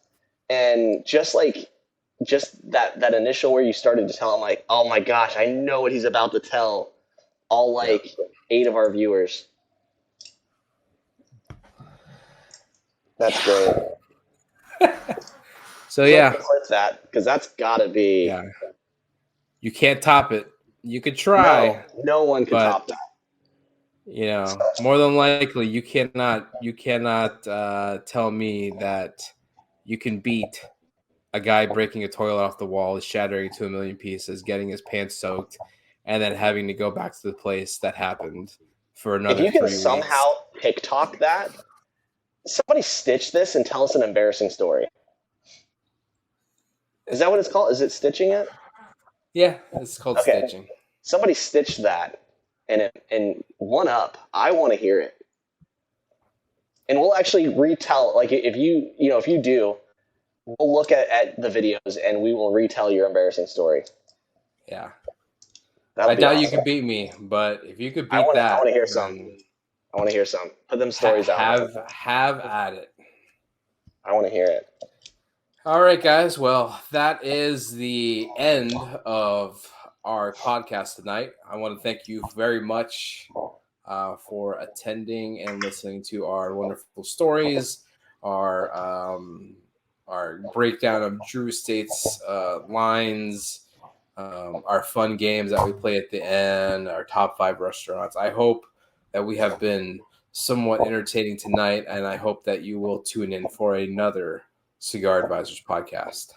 And just that initial where you started to tell, I'm like, oh my gosh, I know what he's about to tell all 8 of our viewers. That's great. So yeah, clip that because that's gotta be. Yeah. You can't top it. You could try. No one can top that. You know, more than likely, you cannot tell me that you can beat a guy breaking a toilet off the wall, shattering to a million pieces, getting his pants soaked, and then having to go back to the place that happened for another 3 weeks. If you can somehow TikTok that, somebody stitch this and tell us an embarrassing story. Is that what it's called? Is it stitching it? Yeah, it's called stitching. Somebody stitch that and one up. I want to hear it. And we'll actually retell, like if you do, we'll look at the videos and we will retell your embarrassing story. Yeah. I doubt you could beat me, but if you could beat that. I want to hear some. I want to hear some. Put them stories out. Have at it. I want to hear it. All right, guys. Well, that is the end of our podcast tonight. I want to thank you very much for attending and listening to our wonderful stories, our breakdown of Drew State's lines, our fun games that we play at the end, our top 5 restaurants. I hope that we have been somewhat entertaining tonight, and I hope that you will tune in for another Cigar Advisors podcast.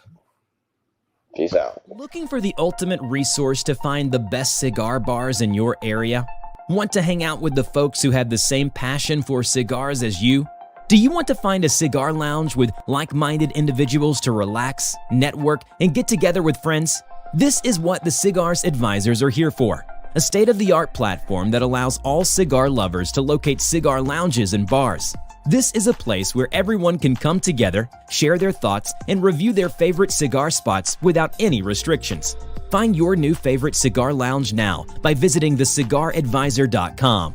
Peace out. Looking for the ultimate resource to find the best cigar bars in your area? Want to hang out with the folks who have the same passion for cigars as you? Do you want to find a cigar lounge with like-minded individuals to relax, network, and get together with friends? This is what the Cigars Advisors are here for. A state-of-the-art platform that allows all cigar lovers to locate cigar lounges and bars. This is a place where everyone can come together, share their thoughts, and review their favorite cigar spots without any restrictions. Find your new favorite cigar lounge now by visiting thecigaradvisor.com.